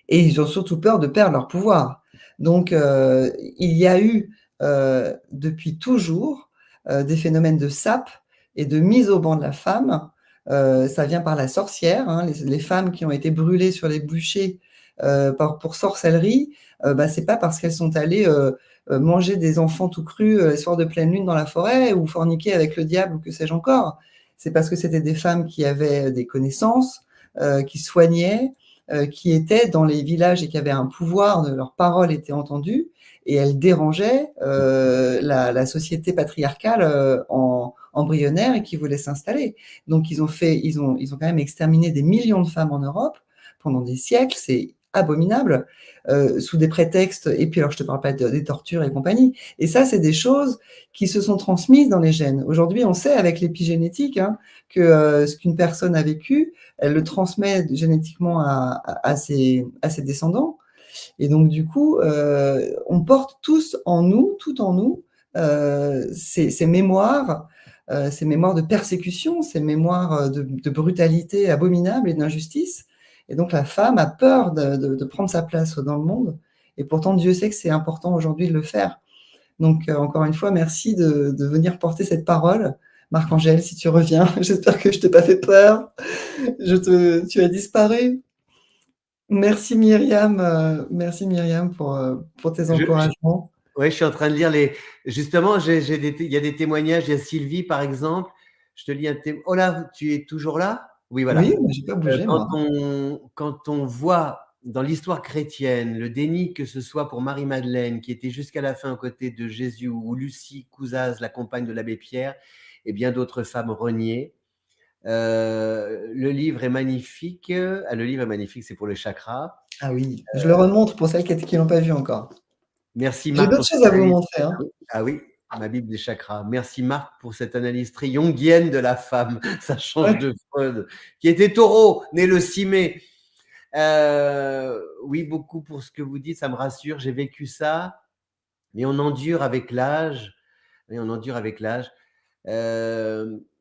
Speaker 2: Et ils ont surtout peur de perdre leur pouvoir. Donc, il y a eu depuis toujours des phénomènes de sape et de mise au banc de la femme. Ça vient par la sorcière, hein, les femmes qui ont été brûlées sur les bûchers pour sorcellerie, c'est pas parce qu'elles sont allées manger des enfants tout crus les soirs de pleine lune dans la forêt ou forniquer avec le diable ou que sais-je encore. C'est parce que c'était des femmes qui avaient des connaissances, qui soignaient, qui étaient dans les villages et qui avaient un pouvoir, leurs paroles étaient entendues et elles dérangeaient la société patriarcale embryonnaire et qui voulait s'installer. Donc ils ont quand même exterminé des millions de femmes en Europe pendant des siècles. C'est abominable, sous des prétextes, et puis alors je te parle pas des tortures et compagnie, et ça c'est des choses qui se sont transmises dans les gènes. Aujourd'hui on sait avec l'épigénétique que ce qu'une personne a vécu, elle le transmet génétiquement à ses descendants, et donc du coup on porte tous en nous, tout en nous, ces mémoires de persécution, ces mémoires de brutalité abominable et d'injustice. Et donc la femme a peur de prendre sa place dans le monde. Et pourtant, Dieu sait que c'est important aujourd'hui de le faire. Donc, encore une fois, merci de venir porter cette parole. Marc-Angèle, si tu reviens, j'espère que je t'ai pas fait peur. Tu as disparu. Merci Myriam pour tes encouragements.
Speaker 1: Oui, je suis en train de lire les. Justement, il y a des témoignages. Il y a Sylvie, par exemple. Je te lis un témoignage. Oh là, tu es toujours là? Oui, voilà.
Speaker 2: Oui, mais j'ai pas bougé, moi.
Speaker 1: Quand on voit dans l'histoire chrétienne le déni, que ce soit pour Marie-Madeleine, qui était jusqu'à la fin aux côtés de Jésus, ou Lucie Couzaz, la compagne de l'abbé Pierre, et bien d'autres femmes reniées. Le livre est magnifique. Ah, le livre est magnifique, c'est pour le chakra.
Speaker 2: Ah oui, je le remontre pour celles qui l'ont pas vu encore.
Speaker 1: Merci
Speaker 2: J'ai
Speaker 1: Marc.
Speaker 2: d'autres choses à vous montrer.
Speaker 1: Ah oui, ma Bible des chakras. Merci Marc pour cette analyse très jungienne de la femme. Ça change de Freud, qui était taureau, né le 6 mai. Oui, beaucoup pour ce que vous dites, ça me rassure. J'ai vécu ça, mais on endure avec l'âge. Oui, on endure avec l'âge.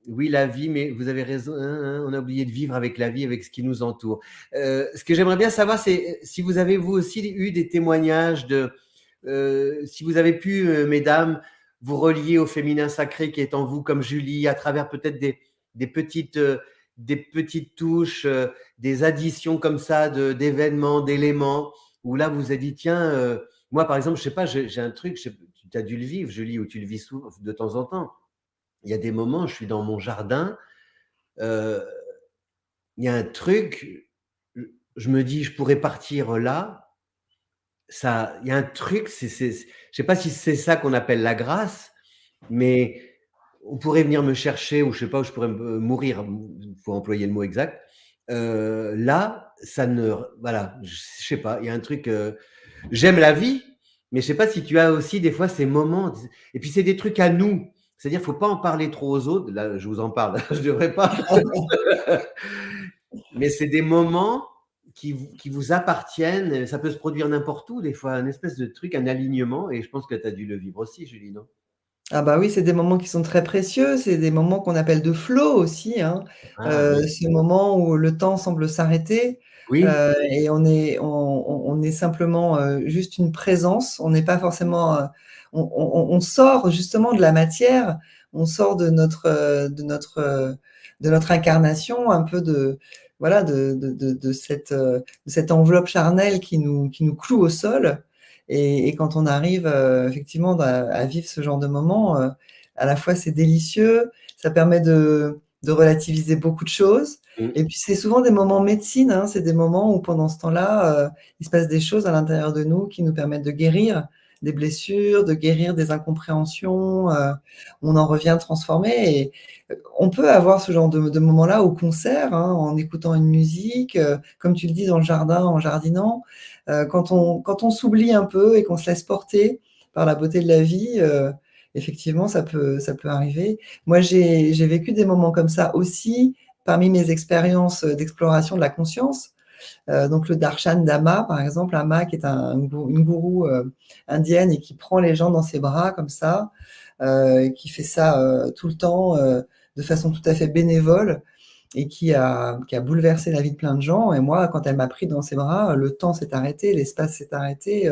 Speaker 1: Oui, la vie, mais vous avez raison, on a oublié de vivre avec la vie, avec ce qui nous entoure. Ce que j'aimerais bien savoir, c'est si vous avez vous aussi eu des témoignages si vous avez pu, mesdames, vous relier au féminin sacré qui est en vous, comme Julie, à travers peut-être des petites touches, des additions comme ça d'événements, d'éléments, où là vous avez dit, tiens, moi par exemple, je sais pas, j'ai un truc, tu as dû le vivre, Julie, ou tu le vis de temps en temps. Il y a des moments, je suis dans mon jardin, il y a un truc, je me dis, je pourrais partir là. Il y a un truc, je ne sais pas si c'est ça qu'on appelle la grâce, mais on pourrait venir me chercher, ou je ne sais pas, où je pourrais mourir, il faut employer le mot exact. Là, voilà, je ne sais pas, il y a un truc, j'aime la vie, mais je ne sais pas si tu as aussi des fois ces moments, et puis c'est des trucs à nous, c'est-à-dire qu'il ne faut pas en parler trop aux autres, là je vous en parle, je ne devrais pas, mais c'est des moments qui vous appartiennent, ça peut se produire n'importe où, des fois, un espèce de truc, un alignement, et je pense que tu as dû le vivre aussi, Julie, non?
Speaker 2: Ah bah oui, c'est des moments qui sont très précieux, c'est des moments qu'on appelle de flow aussi,
Speaker 1: Oui.
Speaker 2: ce moment où le temps semble s'arrêter,
Speaker 1: Oui.
Speaker 2: et on est simplement, juste une présence. On n'est pas forcément, on sort justement de la matière, on sort de notre incarnation, un peu voilà, de cette enveloppe charnelle qui nous cloue au sol. Et quand on arrive effectivement à vivre ce genre de moment, à la fois c'est délicieux, ça permet de relativiser beaucoup de choses. Et puis c'est souvent des moments médecine, c'est des moments où pendant ce temps-là, il se passe des choses à l'intérieur de nous qui nous permettent de guérir des blessures, de guérir des incompréhensions. On en revient transformé. Et on peut avoir ce genre de moments-là au concert, en écoutant une musique, comme tu le dis, dans le jardin, en jardinant. Quand on s'oublie un peu et qu'on se laisse porter par la beauté de la vie, effectivement, ça peut arriver. Moi, j'ai vécu des moments comme ça aussi parmi mes expériences d'exploration de la conscience. Donc le darshan d'Ama, par exemple, Ama qui est une gourou indienne et qui prend les gens dans ses bras comme ça, qui fait ça tout le temps de façon tout à fait bénévole. et qui a bouleversé la vie de plein de gens. Et moi, quand elle m'a pris dans ses bras, le temps s'est arrêté, l'espace s'est arrêté.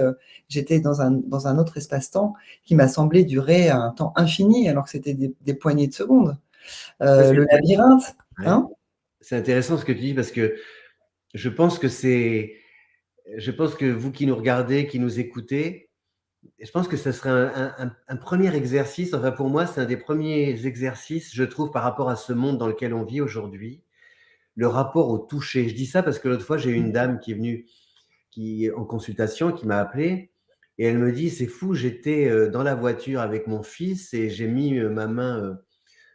Speaker 2: J'étais dans un autre espace-temps qui m'a semblé durer un temps infini, alors que c'était des poignées de secondes.
Speaker 1: Ça, c'est
Speaker 2: Le labyrinthe,
Speaker 1: ouais.
Speaker 2: hein?
Speaker 1: C'est intéressant ce que tu dis parce que je pense que je pense que vous qui nous regardez, qui nous écoutez, je pense que ça serait un premier exercice. Enfin, pour moi, c'est un des premiers exercices, je trouve, par rapport à ce monde dans lequel on vit aujourd'hui, le rapport au toucher. Je dis ça parce que l'autre fois, j'ai eu une dame qui est venue en consultation, qui m'a appelé et elle me dit, c'est fou, j'étais dans la voiture avec mon fils et j'ai mis ma main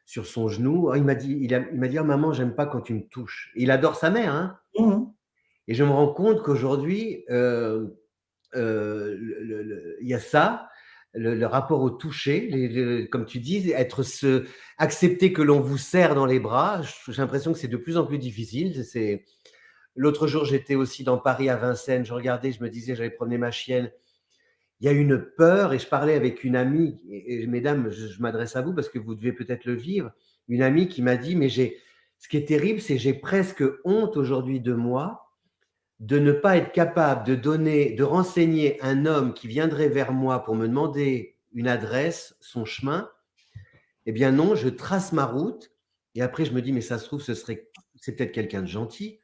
Speaker 1: sur son genou. Oh, il m'a dit, oh, maman, j'aime pas quand tu me touches. Et il adore sa mère, hein.
Speaker 2: Mmh.
Speaker 1: Et je me rends compte qu'aujourd'hui, il y a ça, le rapport au toucher, comme tu dis, accepter que l'on vous serre dans les bras. J'ai l'impression que c'est de plus en plus difficile. L'autre jour, j'étais aussi dans Paris à Vincennes. Je regardais, je me disais, j'allais promener ma chienne. Il y a une peur et je parlais avec une amie. Et mesdames, je m'adresse à vous parce que vous devez peut-être le vivre. Une amie qui m'a dit, mais ce qui est terrible, c'est que j'ai presque honte aujourd'hui de moi de ne pas être capable de renseigner un homme qui viendrait vers moi pour me demander une adresse, son chemin. Eh bien non, je trace ma route et après je me dis, mais ça se trouve, c'est peut-être quelqu'un de gentil.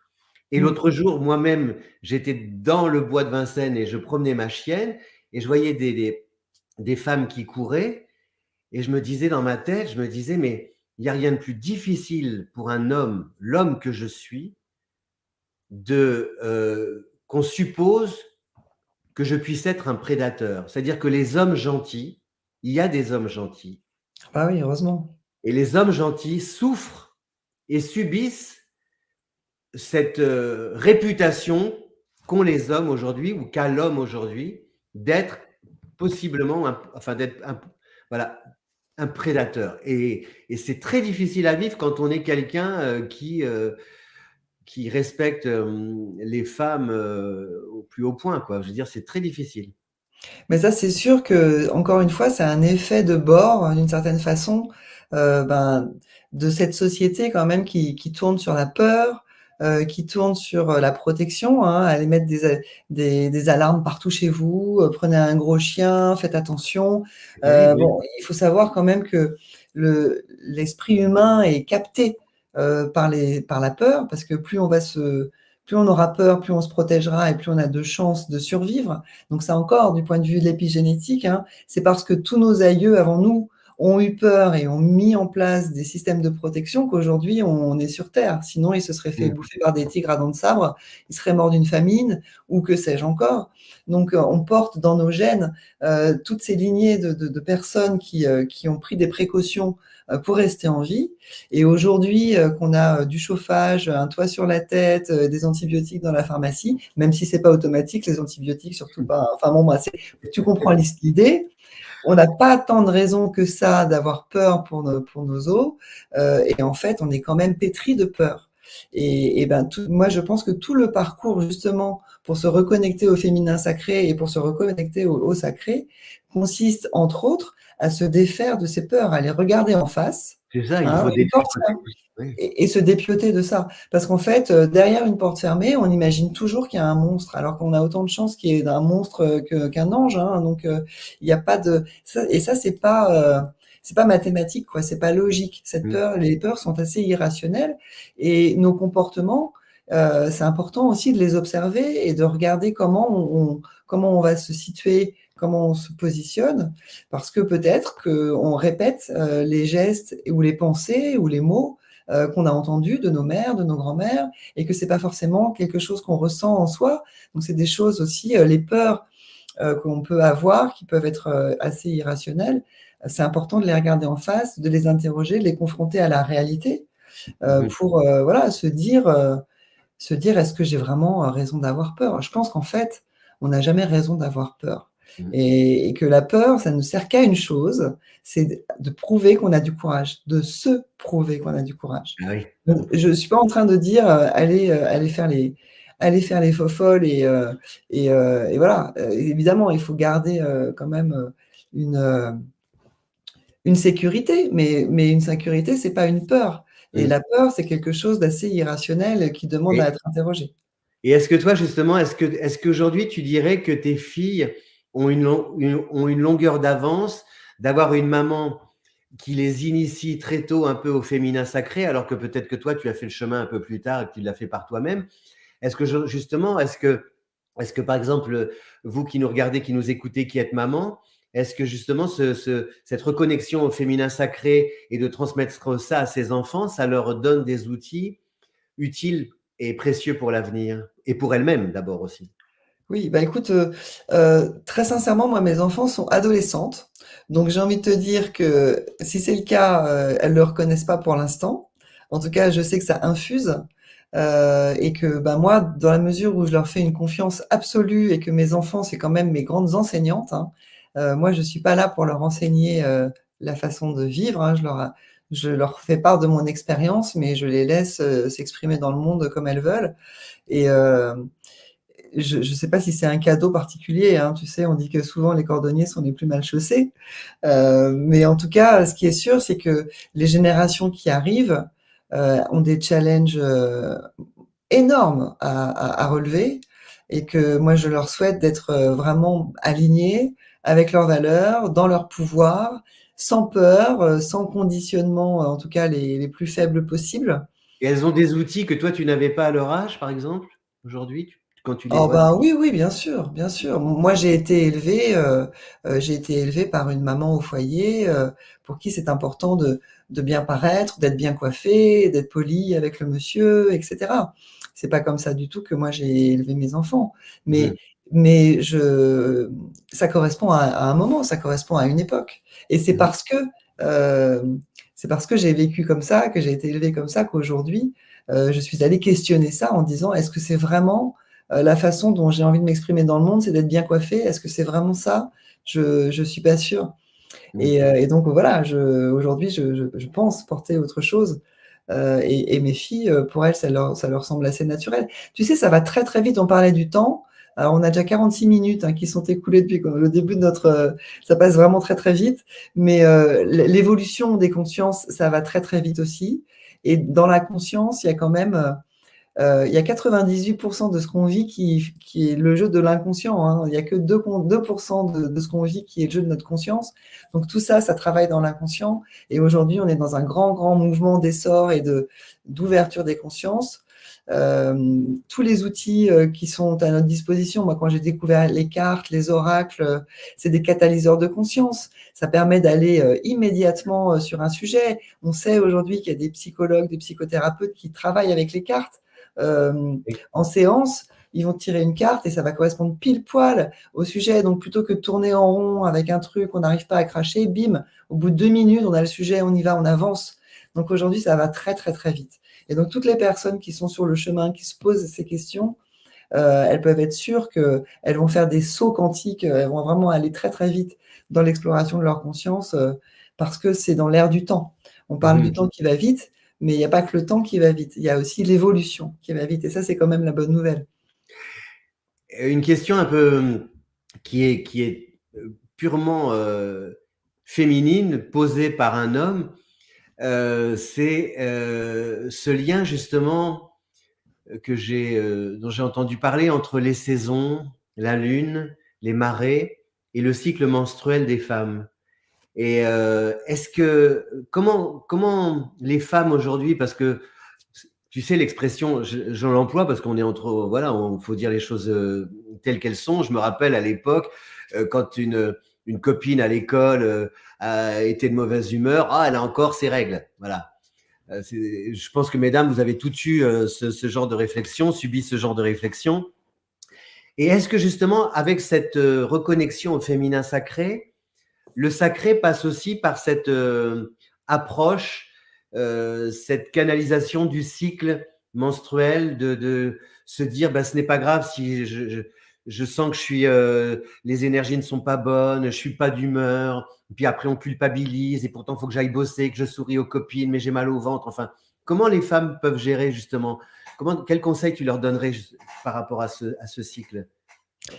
Speaker 1: Et
Speaker 2: Mmh.
Speaker 1: l'autre jour, moi-même, j'étais dans le bois de Vincennes et je promenais ma chienne et je voyais des femmes qui couraient et je me disais dans ma tête, je me disais, mais il n'y a rien de plus difficile pour un homme, l'homme que je suis, qu'on suppose que je puisse être un prédateur. C'est-à-dire que les hommes gentils, il y a des hommes gentils,
Speaker 2: Ah oui, heureusement.
Speaker 1: et les hommes gentils souffrent et subissent cette réputation qu'ont les hommes aujourd'hui ou qu'a l'homme aujourd'hui d'être possiblement, voilà, un prédateur. Et c'est très difficile à vivre quand on est quelqu'un qui respecte les femmes au plus haut point, quoi. Je veux dire, c'est très difficile.
Speaker 2: Mais ça, c'est sûr que, encore une fois, c'est un effet de bord, d'une certaine façon, ben, de cette société quand même qui tourne sur la peur, qui tourne sur, la protection, hein. Aller mettre des alarmes partout chez vous, prenez un gros chien, faites attention.
Speaker 1: C'est terrible, oui.
Speaker 2: Bon, il faut savoir quand même que l'esprit humain est capté, par la peur, parce que plus on aura peur, plus on se protégera et plus on a de chances de survivre. Donc ça encore, du point de vue de l'épigénétique, hein, c'est parce que tous nos aïeux avant nous ont eu peur et ont mis en place des systèmes de protection qu'aujourd'hui on est sur Terre. Sinon, ils se seraient fait
Speaker 1: Mmh.
Speaker 2: bouffer par des tigres à dents de sabre, ils seraient morts d'une famine ou que sais-je encore. Donc on porte dans nos gènes toutes ces lignées de personnes qui ont pris des précautions pour rester en vie. Et aujourd'hui qu'on a du chauffage, un toit sur la tête, des antibiotiques dans la pharmacie, même si c'est pas automatique, les antibiotiques, surtout pas. Enfin bon, bah, tu comprends l'idée. On n'a pas tant de raisons que ça d'avoir peur pour nos os. Et en fait, on est quand même pétri de peur. Et ben, moi, je pense que tout le parcours, justement, pour se reconnecter au féminin sacré et pour se reconnecter au sacré, consiste, entre autres, à se défaire de ces peurs, à les regarder en face,
Speaker 1: C'est ça, il
Speaker 2: hein,
Speaker 1: faut
Speaker 2: une porte
Speaker 1: détricoter. Oui.
Speaker 2: et se dépioter de ça. Parce qu'en fait, derrière une porte fermée, on imagine toujours qu'il y a un monstre, alors qu'on a autant de chances qu'il y ait un monstre qu'un ange. Hein. Donc, il n'y a pas de ça, et ça, c'est pas mathématique, quoi. C'est pas logique.
Speaker 1: Mmh.
Speaker 2: Les peurs sont assez irrationnelles, et nos comportements, c'est important aussi de les observer et de regarder comment on va se situer, comment on se positionne, parce que peut-être qu'on répète les gestes ou les pensées ou les mots qu'on a entendus de nos mères, de nos grands-mères, et que c'est pas forcément quelque chose qu'on ressent en soi. Donc c'est des choses aussi, les peurs qu'on peut avoir, qui peuvent être assez irrationnelles. C'est important de les regarder en face, de les interroger, de les confronter à la réalité,
Speaker 1: Mmh.
Speaker 2: pour voilà, se dire est-ce que j'ai vraiment raison d'avoir peur? Je pense qu'en fait, on n'a jamais raison d'avoir peur,
Speaker 1: Mmh.
Speaker 2: et que la peur, ça ne sert qu'à une chose, c'est de prouver qu'on a du courage, de se prouver qu'on a du courage.
Speaker 1: Ah oui.
Speaker 2: Donc je suis pas en train de dire, allez faire les fofolles et voilà. Évidemment, il faut garder, quand même, une, heu, une sécurité, mais une sécurité, c'est pas une peur. Et
Speaker 1: Mmh.
Speaker 2: la peur, c'est quelque chose d'assez irrationnel qui demande à
Speaker 1: Et
Speaker 2: être interrogé.
Speaker 1: et est-ce que toi, justement, est-ce qu'aujourd'hui, tu dirais que tes filles ont une longueur d'avance d'avoir une maman qui les initie très tôt un peu au féminin sacré, alors que peut-être que toi, tu as fait le chemin un peu plus tard et que tu l'as fait par toi-même? Est-ce que justement, est-ce que par exemple, vous qui nous regardez, qui nous écoutez, qui êtes maman, est-ce que justement cette reconnexion au féminin sacré et de transmettre ça à ses enfants, ça leur donne des outils utiles et précieux pour l'avenir et pour elles-mêmes d'abord aussi?
Speaker 2: Oui, bah, écoute, très sincèrement, moi, mes enfants sont adolescentes, donc j'ai envie de te dire que si c'est le cas, elles le reconnaissent pas pour l'instant. En tout cas, je sais que ça infuse, et que, bah, moi, dans la mesure où je leur fais une confiance absolue et que mes enfants, c'est quand même mes grandes enseignantes, hein, moi, je suis pas là pour leur enseigner, la façon de vivre, hein. Je leur fais part de mon expérience, mais je les laisse, s'exprimer dans le monde comme elles veulent et je ne sais pas si c'est un cadeau particulier, hein, tu sais, on dit que souvent les cordonniers sont les plus mal chaussés. Mais en tout cas, ce qui est sûr, c'est que les générations qui arrivent ont des challenges énormes à relever et que moi, je leur souhaite d'être vraiment alignés avec leurs valeurs, dans leur pouvoir, sans peur, sans conditionnement, en tout cas les plus faibles possibles.
Speaker 1: Et elles ont des outils que toi, tu n'avais pas à leur âge, par exemple, aujourd'hui, quand tu les
Speaker 2: Oh
Speaker 1: vois?
Speaker 2: ben, oui, oui, bien sûr, bien sûr. Moi, j'ai été élevée par une maman au foyer, pour qui c'est important de bien paraître, d'être bien coiffée, d'être polie avec le monsieur et cetera. C'est pas comme ça du tout que moi j'ai élevé mes enfants. Mais
Speaker 1: Mmh.
Speaker 2: mais je ça correspond à un moment, ça correspond à une époque et
Speaker 1: Mmh.
Speaker 2: c'est parce que j'ai vécu comme ça, que j'ai été élevée comme ça qu'aujourd'hui, je suis allée questionner ça en disant: «Est-ce que c'est vraiment la façon dont j'ai envie de m'exprimer dans le monde, c'est d'être bien coiffée. Est-ce que c'est vraiment ça? Je suis pas sûre
Speaker 1: Mmh.
Speaker 2: et donc voilà, aujourd'hui, je pense porter autre chose, et mes filles, pour elles, ça leur semble assez naturel. Tu sais, ça va très, très vite. On parlait du temps. Alors on a déjà 46 minutes, hein, qui sont écoulées depuis le début de notre, ça passe vraiment très, très vite, mais l'évolution des consciences, ça va très, très vite aussi et dans la conscience, il y a quand même, il y a 98% de ce qu'on vit qui est le jeu de l'inconscient, hein. Il y a que 2% de ce qu'on vit qui est le jeu de notre conscience. Donc tout ça, ça travaille dans l'inconscient et aujourd'hui, on est dans un grand, grand mouvement d'essor et d'ouverture des consciences. Tous les outils, qui sont à notre disposition, moi, quand j'ai découvert les cartes, les oracles, c'est des catalyseurs de conscience. Ça permet d'aller, immédiatement, sur un sujet. On sait aujourd'hui qu'il y a des psychologues, des psychothérapeutes qui travaillent avec les cartes.
Speaker 1: Oui.
Speaker 2: En séance, ils vont tirer une carte et ça va correspondre pile poil au sujet. Donc plutôt que de tourner en rond avec un truc, on n'arrive pas à cracher, bim, au bout de 2 minutes, on a le sujet, on y va, on avance. Donc aujourd'hui, ça va très, très, très vite. Et donc toutes les personnes qui sont sur le chemin, qui se posent ces questions, elles peuvent être sûres qu'elles vont faire des sauts quantiques, elles vont vraiment aller très, très vite dans l'exploration de leur conscience, parce que c'est dans l'air du temps. On parle du
Speaker 1: Mmh.
Speaker 2: temps qui va vite, mais il n'y a pas que le temps qui va vite, il y a aussi l'évolution qui va vite et ça, c'est quand même la bonne nouvelle.
Speaker 1: Une question un peu, qui est, purement, féminine, posée par un homme, c'est, ce lien justement, dont j'ai entendu parler entre les saisons, la lune, les marées et le cycle menstruel des femmes. Et est-ce que comment les femmes aujourd'hui, parce que tu sais l'expression, je l'emploie parce qu'on est entre voilà, on faut dire les choses telles qu'elles sont. Je me rappelle à l'époque quand une copine à l'école était de mauvaise humeur, ah elle a encore ses règles, voilà. Je pense que mesdames, vous avez toutes eu ce genre de réflexion, subi ce genre de réflexion. Et est-ce que justement avec cette reconnexion au féminin sacré, le sacré passe aussi par cette approche, cette canalisation du cycle menstruel, de se dire bah, ce n'est pas grave si je sens que les énergies ne sont pas bonnes, je suis pas d'humeur, puis après on culpabilise et pourtant il faut que j'aille bosser, que je souris aux copines, mais j'ai mal au ventre. Enfin, comment les femmes peuvent gérer justement? Quel conseil tu leur donnerais par rapport à ce cycle,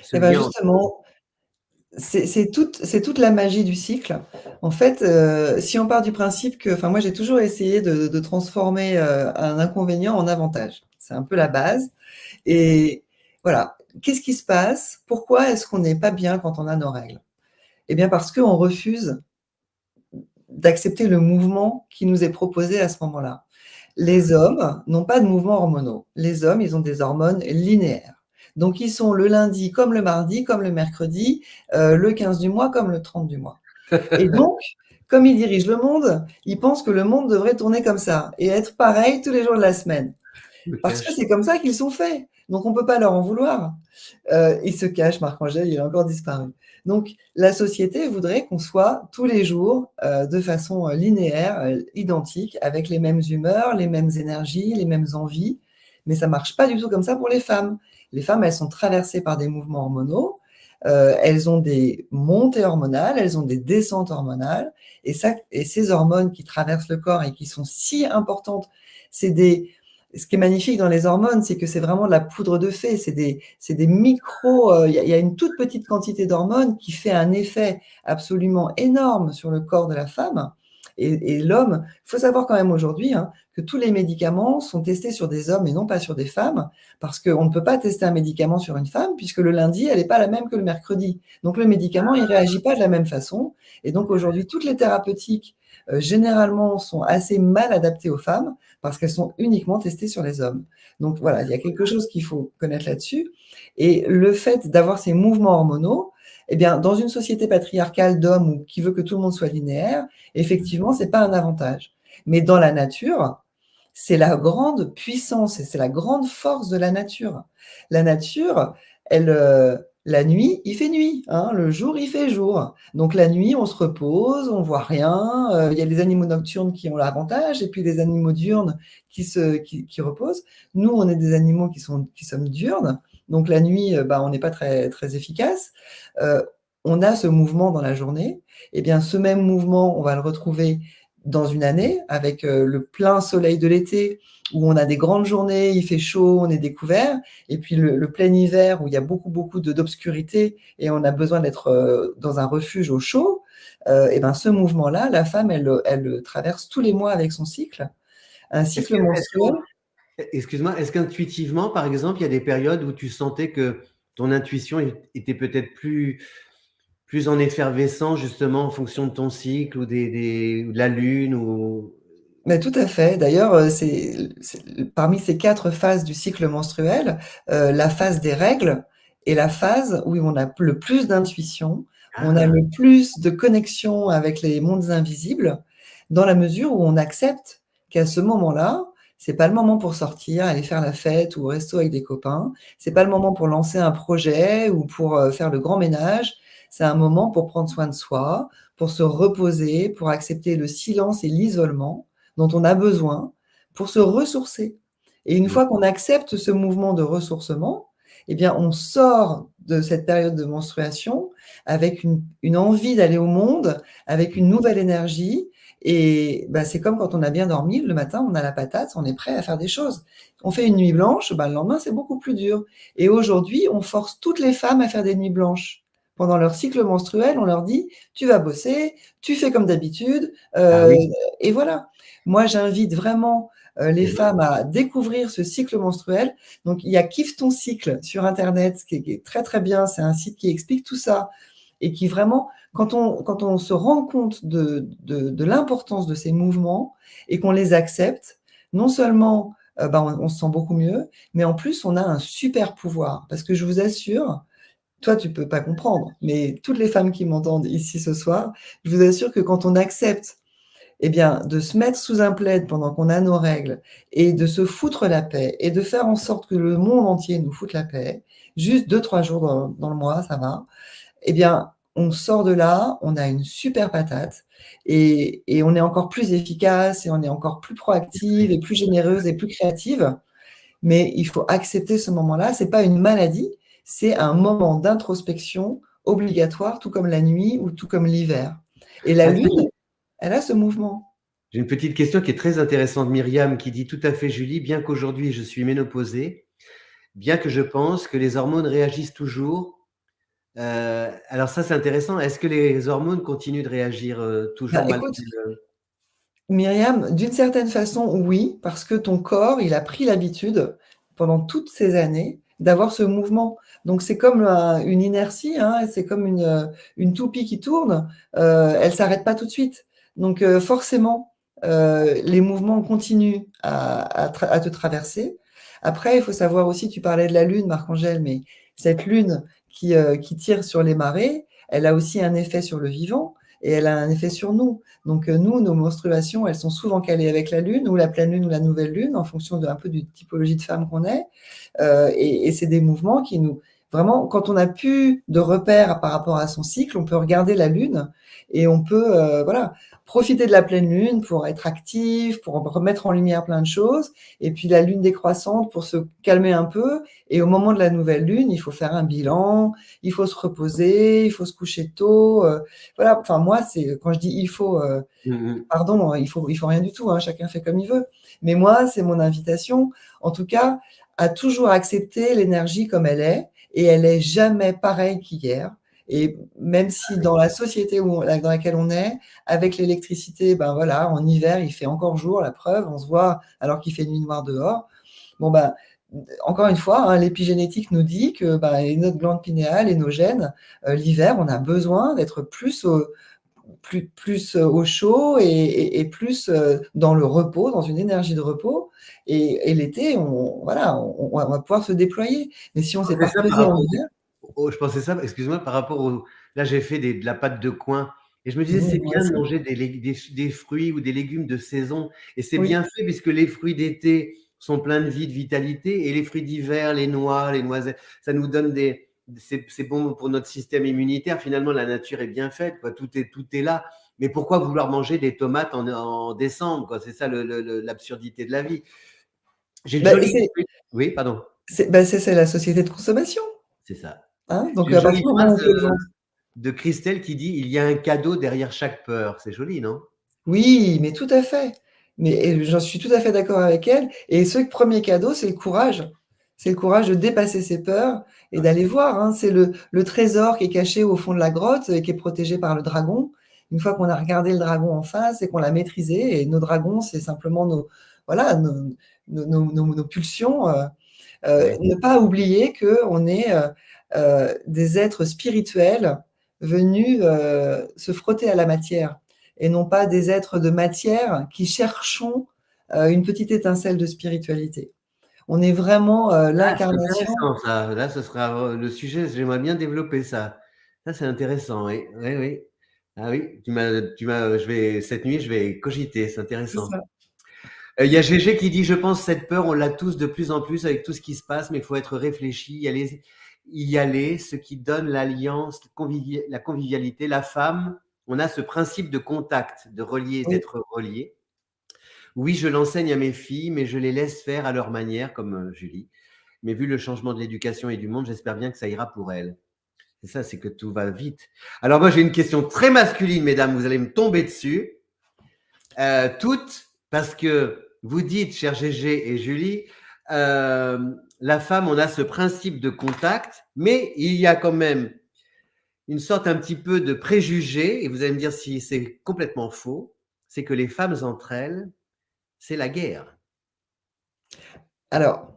Speaker 1: ce
Speaker 2: Et ben
Speaker 1: lien entre.
Speaker 2: justement, c'est toute la magie du cycle. En fait, si on part du principe que, enfin, moi, j'ai toujours essayé de transformer un inconvénient en avantage. C'est un peu la base. Et voilà, qu'est-ce qui se passe? Pourquoi est-ce qu'on n'est pas bien quand on a nos règles? Eh bien, parce qu'on refuse d'accepter le mouvement qui nous est proposé à ce moment-là. Les hommes n'ont pas de mouvements hormonaux. Les hommes, ils ont des hormones linéaires. Donc, ils sont le lundi comme le mardi, comme le mercredi, le 15 du mois comme le 30 du mois. Et donc, comme ils dirigent le monde, ils pensent que le monde devrait tourner comme ça et être pareil tous les jours de la semaine.
Speaker 1: Je me
Speaker 2: Parce que
Speaker 1: cache.
Speaker 2: c'est comme ça qu'ils sont faits. Donc, on ne peut pas leur en vouloir. Il se cache, Marc-Angèle, il a encore disparu. Donc, la société voudrait qu'on soit tous les jours de façon linéaire, identique, avec les mêmes humeurs, les mêmes énergies, les mêmes envies. Mais ça ne marche pas du tout comme ça pour les femmes. Les femmes, elles sont traversées par des mouvements hormonaux. Elles ont des montées hormonales, elles ont des descentes hormonales. Et ces hormones qui traversent le corps et qui sont si importantes, c'est des ce qui est magnifique dans les hormones, c'est que c'est vraiment de la poudre de fée. C'est des micros. Il y a une toute petite quantité d'hormones qui fait un effet absolument énorme sur le corps de la femme. Et l'homme, il faut savoir quand même aujourd'hui que tous les médicaments sont testés sur des hommes et non pas sur des femmes, parce qu'on ne peut pas tester un médicament sur une femme, puisque le lundi, elle n'est pas la même que le mercredi. Donc le médicament, il ne réagit pas de la même façon. Et donc aujourd'hui, toutes les thérapeutiques, généralement, sont assez mal adaptées aux femmes, parce qu'elles sont uniquement testées sur les hommes. Donc voilà, il y a quelque chose qu'il faut connaître là-dessus. Et le fait d'avoir ces mouvements hormonaux, eh bien, dans une société patriarcale d'hommes ou qui veut que tout le monde soit linéaire, effectivement, c'est pas un avantage. Mais dans la nature, c'est la grande puissance et c'est la grande force de la nature. La nature, elle, la nuit, il fait nuit, le jour, il fait jour. Donc la nuit, on se repose, on voit rien. Il y a les animaux nocturnes qui ont l'avantage et puis les animaux diurnes qui reposent. Nous, on est des animaux qui sommes diurnes. Donc la nuit, on n'est pas très, très efficace. On a ce mouvement dans la journée. Eh bien, ce même mouvement, on va le retrouver dans une année avec le plein soleil de l'été où on a des grandes journées, il fait chaud, on est découvert, et puis le plein hiver où il y a beaucoup, beaucoup d'obscurité et on a besoin d'être dans un refuge au chaud. Et ben, ce mouvement-là, la femme, elle le traverse tous les mois avec son cycle, un
Speaker 1: Est-ce
Speaker 2: cycle
Speaker 1: que, est-ce
Speaker 2: menstruel.
Speaker 1: excuse-moi, est-ce qu'intuitivement, par exemple, il y a des périodes où tu sentais que ton intuition était peut-être plus en effervescence, justement, en fonction de ton cycle ou de la lune ou...
Speaker 2: Mais tout à fait. D'ailleurs, parmi ces 4 phases du cycle menstruel, la phase des règles est la phase où on a le plus d'intuition, on a
Speaker 1: Ah,
Speaker 2: le plus de connexion avec les mondes invisibles, dans la mesure où on accepte qu'à ce moment-là, c'est pas le moment pour sortir, aller faire la fête ou au resto avec des copains, c'est pas le moment pour lancer un projet ou pour faire le grand ménage, c'est un moment pour prendre soin de soi, pour se reposer, pour accepter le silence et l'isolement dont on a besoin pour se ressourcer. Et une
Speaker 1: mm,
Speaker 2: fois qu'on accepte ce mouvement de ressourcement, eh bien, on sort de cette période de menstruation avec une envie d'aller au monde, avec une nouvelle énergie. Et c'est comme quand on a bien dormi, le matin, on a la patate, on est prêt à faire des choses. On fait une nuit blanche, le lendemain, c'est beaucoup plus dur. Et aujourd'hui, on force toutes les femmes à faire des nuits blanches. Pendant leur cycle menstruel, on leur dit, tu vas bosser, tu fais comme d'habitude,
Speaker 1: ah oui.
Speaker 2: et voilà. Moi, j'invite vraiment les femmes à découvrir ce cycle menstruel. Donc, il y a Kiffe ton cycle sur Internet, qui est très, très bien. C'est un site qui explique tout ça et qui vraiment, quand on se rend compte de l'importance de ces mouvements et qu'on les accepte, non seulement on se sent beaucoup mieux, mais en plus, on a un super pouvoir. Parce que je vous assure, toi, tu peux pas comprendre, mais toutes les femmes qui m'entendent ici ce soir, je vous assure que quand on accepte de se mettre sous un plaid pendant qu'on a nos règles et de se foutre la paix et de faire en sorte que le monde entier nous foute la paix, juste 2-3 jours dans le mois, ça va, on sort de là, on a une super patate et on est encore plus efficace et on est encore plus proactive et plus généreuse et plus créative. Mais il faut accepter ce moment-là. C'est pas une maladie, c'est un moment d'introspection obligatoire, tout comme la nuit ou tout comme l'hiver. Et la
Speaker 1: Ah,
Speaker 2: lune, elle a ce mouvement.
Speaker 1: j'ai une petite question qui est très intéressante, Myriam, qui dit tout à fait, Julie, bien qu'aujourd'hui je suis ménopausée, bien que je pense que les hormones réagissent toujours Alors ça, c'est intéressant. Est-ce que les hormones continuent de réagir toujours
Speaker 2: Bah,
Speaker 1: malgré
Speaker 2: écoute,
Speaker 1: le...
Speaker 2: Myriam, d'une certaine façon, oui, parce que ton corps, il a pris l'habitude pendant toutes ces années d'avoir ce mouvement. Donc c'est comme une inertie, hein, c'est comme une toupie qui tourne, elle s'arrête pas tout de suite. Donc forcément, les mouvements continuent à te traverser. Après, il faut savoir aussi, tu parlais de la Lune, Marc-Angèle, mais cette Lune qui tire sur les marées, elle a aussi un effet sur le vivant et elle a un effet sur nous. Donc nous, nos menstruations, elles sont souvent calées avec la lune ou la pleine lune ou la nouvelle lune en fonction un peu du typologie de femme qu'on est. Et c'est des mouvements qui nous... Vraiment, quand on n'a plus de repères par rapport à son cycle, on peut regarder la lune et on peut voilà, profiter de la pleine lune pour être actif, pour remettre en lumière plein de choses. Et puis la lune décroissante pour se calmer un peu. Et au moment de la nouvelle lune, il faut faire un bilan, il faut se reposer, il faut se coucher tôt. Voilà, enfin moi, c'est quand je dis il faut,
Speaker 1: Mhm.
Speaker 2: pardon, il faut rien du tout, hein, chacun fait comme il veut. Mais moi, c'est mon invitation, en tout cas, à toujours accepter l'énergie comme elle est, et elle est jamais pareille qu'hier. Et même si dans la société dans laquelle on est, avec l'électricité, ben voilà, en hiver, il fait encore jour, la preuve, on se voit alors qu'il fait nuit noire dehors. Bon ben, encore une fois, hein, l'épigénétique nous dit que ben, notre glande pinéale et nos gènes, l'hiver, on a besoin d'être plus au chaud et plus dans le repos, dans une énergie de repos. Et l'été, voilà, on va pouvoir se déployer. Mais si on ne
Speaker 1: Je
Speaker 2: s'est
Speaker 1: pensais
Speaker 2: pas
Speaker 1: ça par
Speaker 2: reposé en
Speaker 1: rapport
Speaker 2: hiver,
Speaker 1: je pensais ça, excuse-moi, par rapport au... Là, j'ai fait de la pâte de coin et je me disais, c'est
Speaker 2: moi
Speaker 1: bien de
Speaker 2: aussi,
Speaker 1: manger des fruits ou des légumes de saison. Et c'est
Speaker 2: oui,
Speaker 1: bien fait puisque les fruits d'été sont pleins de vie, de vitalité et les fruits d'hiver, les noix, les noisettes, ça nous donne des... C'est bon pour notre système immunitaire. Finalement, la nature est bien faite, quoi. Tout est là. Mais pourquoi vouloir manger des tomates en décembre, quoi? C'est ça l'absurdité de la vie. J'ai une
Speaker 2: bah,
Speaker 1: jolie... Oui, pardon.
Speaker 2: c'est la société de consommation.
Speaker 1: C'est ça.
Speaker 2: Hein,
Speaker 1: J'ai
Speaker 2: donc,
Speaker 1: une
Speaker 2: à partir
Speaker 1: jolie
Speaker 2: du moment
Speaker 1: phrase
Speaker 2: où on peut le vendre.
Speaker 1: de Christelle qui dit: «Il y a un cadeau derrière chaque peur». C'est joli, non?
Speaker 2: Oui, mais tout à fait. Mais et j'en suis tout à fait d'accord avec elle. Et ce premier cadeau, c'est le courage. C'est le courage de dépasser ses peurs et
Speaker 1: Ouais,
Speaker 2: d'aller voir, hein. C'est le trésor qui est caché au fond de la grotte et qui est protégé par le dragon. Une fois qu'on a regardé le dragon en face et qu'on l'a maîtrisé, et nos dragons, c'est simplement voilà, nos pulsions.
Speaker 1: ouais.
Speaker 2: Ne pas oublier qu'on est des êtres spirituels venus se frotter à la matière et non pas des êtres de matière qui cherchons une petite étincelle de spiritualité. On est vraiment
Speaker 1: Ah, c'est
Speaker 2: l'incarnation.
Speaker 1: intéressant ça. Là, ce sera le sujet, j'aimerais bien développer ça. Ça, c'est intéressant, oui. Oui, oui. Ah oui, je vais cette nuit, je vais cogiter, c'est
Speaker 2: C'est
Speaker 1: intéressant.
Speaker 2: ça.
Speaker 1: Il y a Gégé qui dit: «Je pense cette peur, on l'a tous de plus en plus avec tout ce qui se passe, mais il faut être réfléchi, y aller, ce qui donne l'alliance, la convivialité. La femme, on a ce principe de contact, de relier,
Speaker 2: Oui.
Speaker 1: d'être relié. Oui, je l'enseigne à mes filles, mais je les laisse faire à leur manière, comme Julie. Mais vu le changement de l'éducation et du monde, j'espère bien que ça ira pour elles.» C'est ça, c'est que tout va vite. Alors moi, j'ai une question très masculine, mesdames, vous allez me tomber dessus. Toutes, parce que vous dites, cher Gégé et Julie, la femme, on a ce principe de contact, mais il y a quand même une sorte un petit peu de préjugé, et vous allez me dire si c'est complètement faux, c'est que les femmes entre elles, c'est la guerre.
Speaker 2: Alors,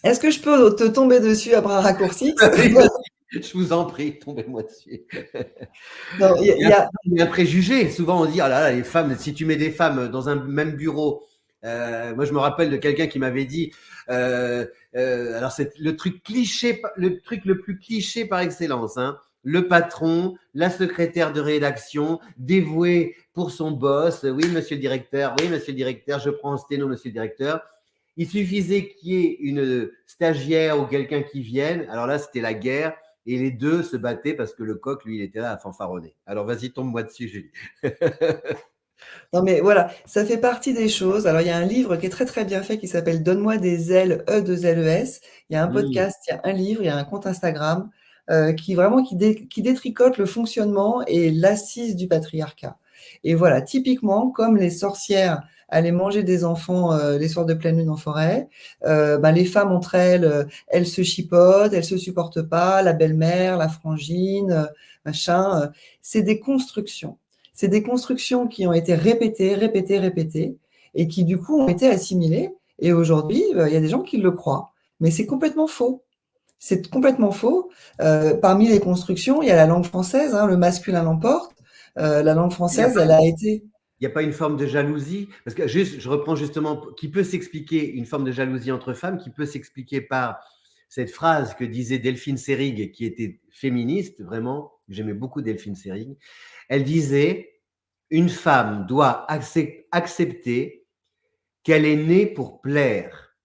Speaker 2: est-ce que je peux te tomber dessus à bras raccourcis?
Speaker 1: Oui, vas-y, je vous en prie, tombez-moi dessus.
Speaker 2: Non,
Speaker 1: Il y a un préjugé. Souvent, on dit, ah là là, les femmes, si tu mets des femmes dans un même bureau, moi, je me rappelle de quelqu'un qui m'avait dit, alors c'est le truc cliché, le truc le plus cliché par excellence, hein. Le patron, la secrétaire de rédaction, dévouée pour son boss. Oui, monsieur le directeur, oui, monsieur le directeur, je prends en sténo, monsieur le directeur. Il suffisait qu'il y ait une stagiaire ou quelqu'un qui vienne. Alors là, c'était la guerre. Et les deux se battaient parce que le coq, lui, il était là à fanfaronner. Alors vas-y, tombe-moi dessus, Julie.
Speaker 2: Non, mais voilà, ça fait partie des choses. Alors, il y a un livre qui est très très bien fait qui s'appelle Donne-moi des ailes, E2LES. Il y a un
Speaker 1: Mmh.
Speaker 2: podcast, il y a un livre, il y a un compte Instagram qui vraiment qui détricote le fonctionnement et l'assise du patriarcat. Et voilà, typiquement, comme les sorcières aller manger des enfants les soirs de pleine lune en forêt. Les femmes entre elles, elles se chipotent, elles se supportent pas, la belle-mère, la frangine, machin. C'est des constructions. C'est des constructions qui ont été répétées, répétées, répétées, et qui du coup ont été assimilées. Et aujourd'hui, il y a des gens qui le croient. Mais c'est complètement faux. C'est complètement faux. Parmi les constructions, il y a la langue française, hein, le masculin l'emporte. La langue
Speaker 1: Il n'y a
Speaker 2: française,
Speaker 1: pas,
Speaker 2: elle a été…
Speaker 1: il y a pas une forme de jalousie, parce que juste, je reprends justement, qui peut s'expliquer, une forme de jalousie entre femmes, qui peut s'expliquer par cette phrase que disait Delphine Seyrig, qui était féministe, vraiment, j'aimais beaucoup Delphine Seyrig. Elle disait, une femme doit accepter qu'elle est née pour plaire.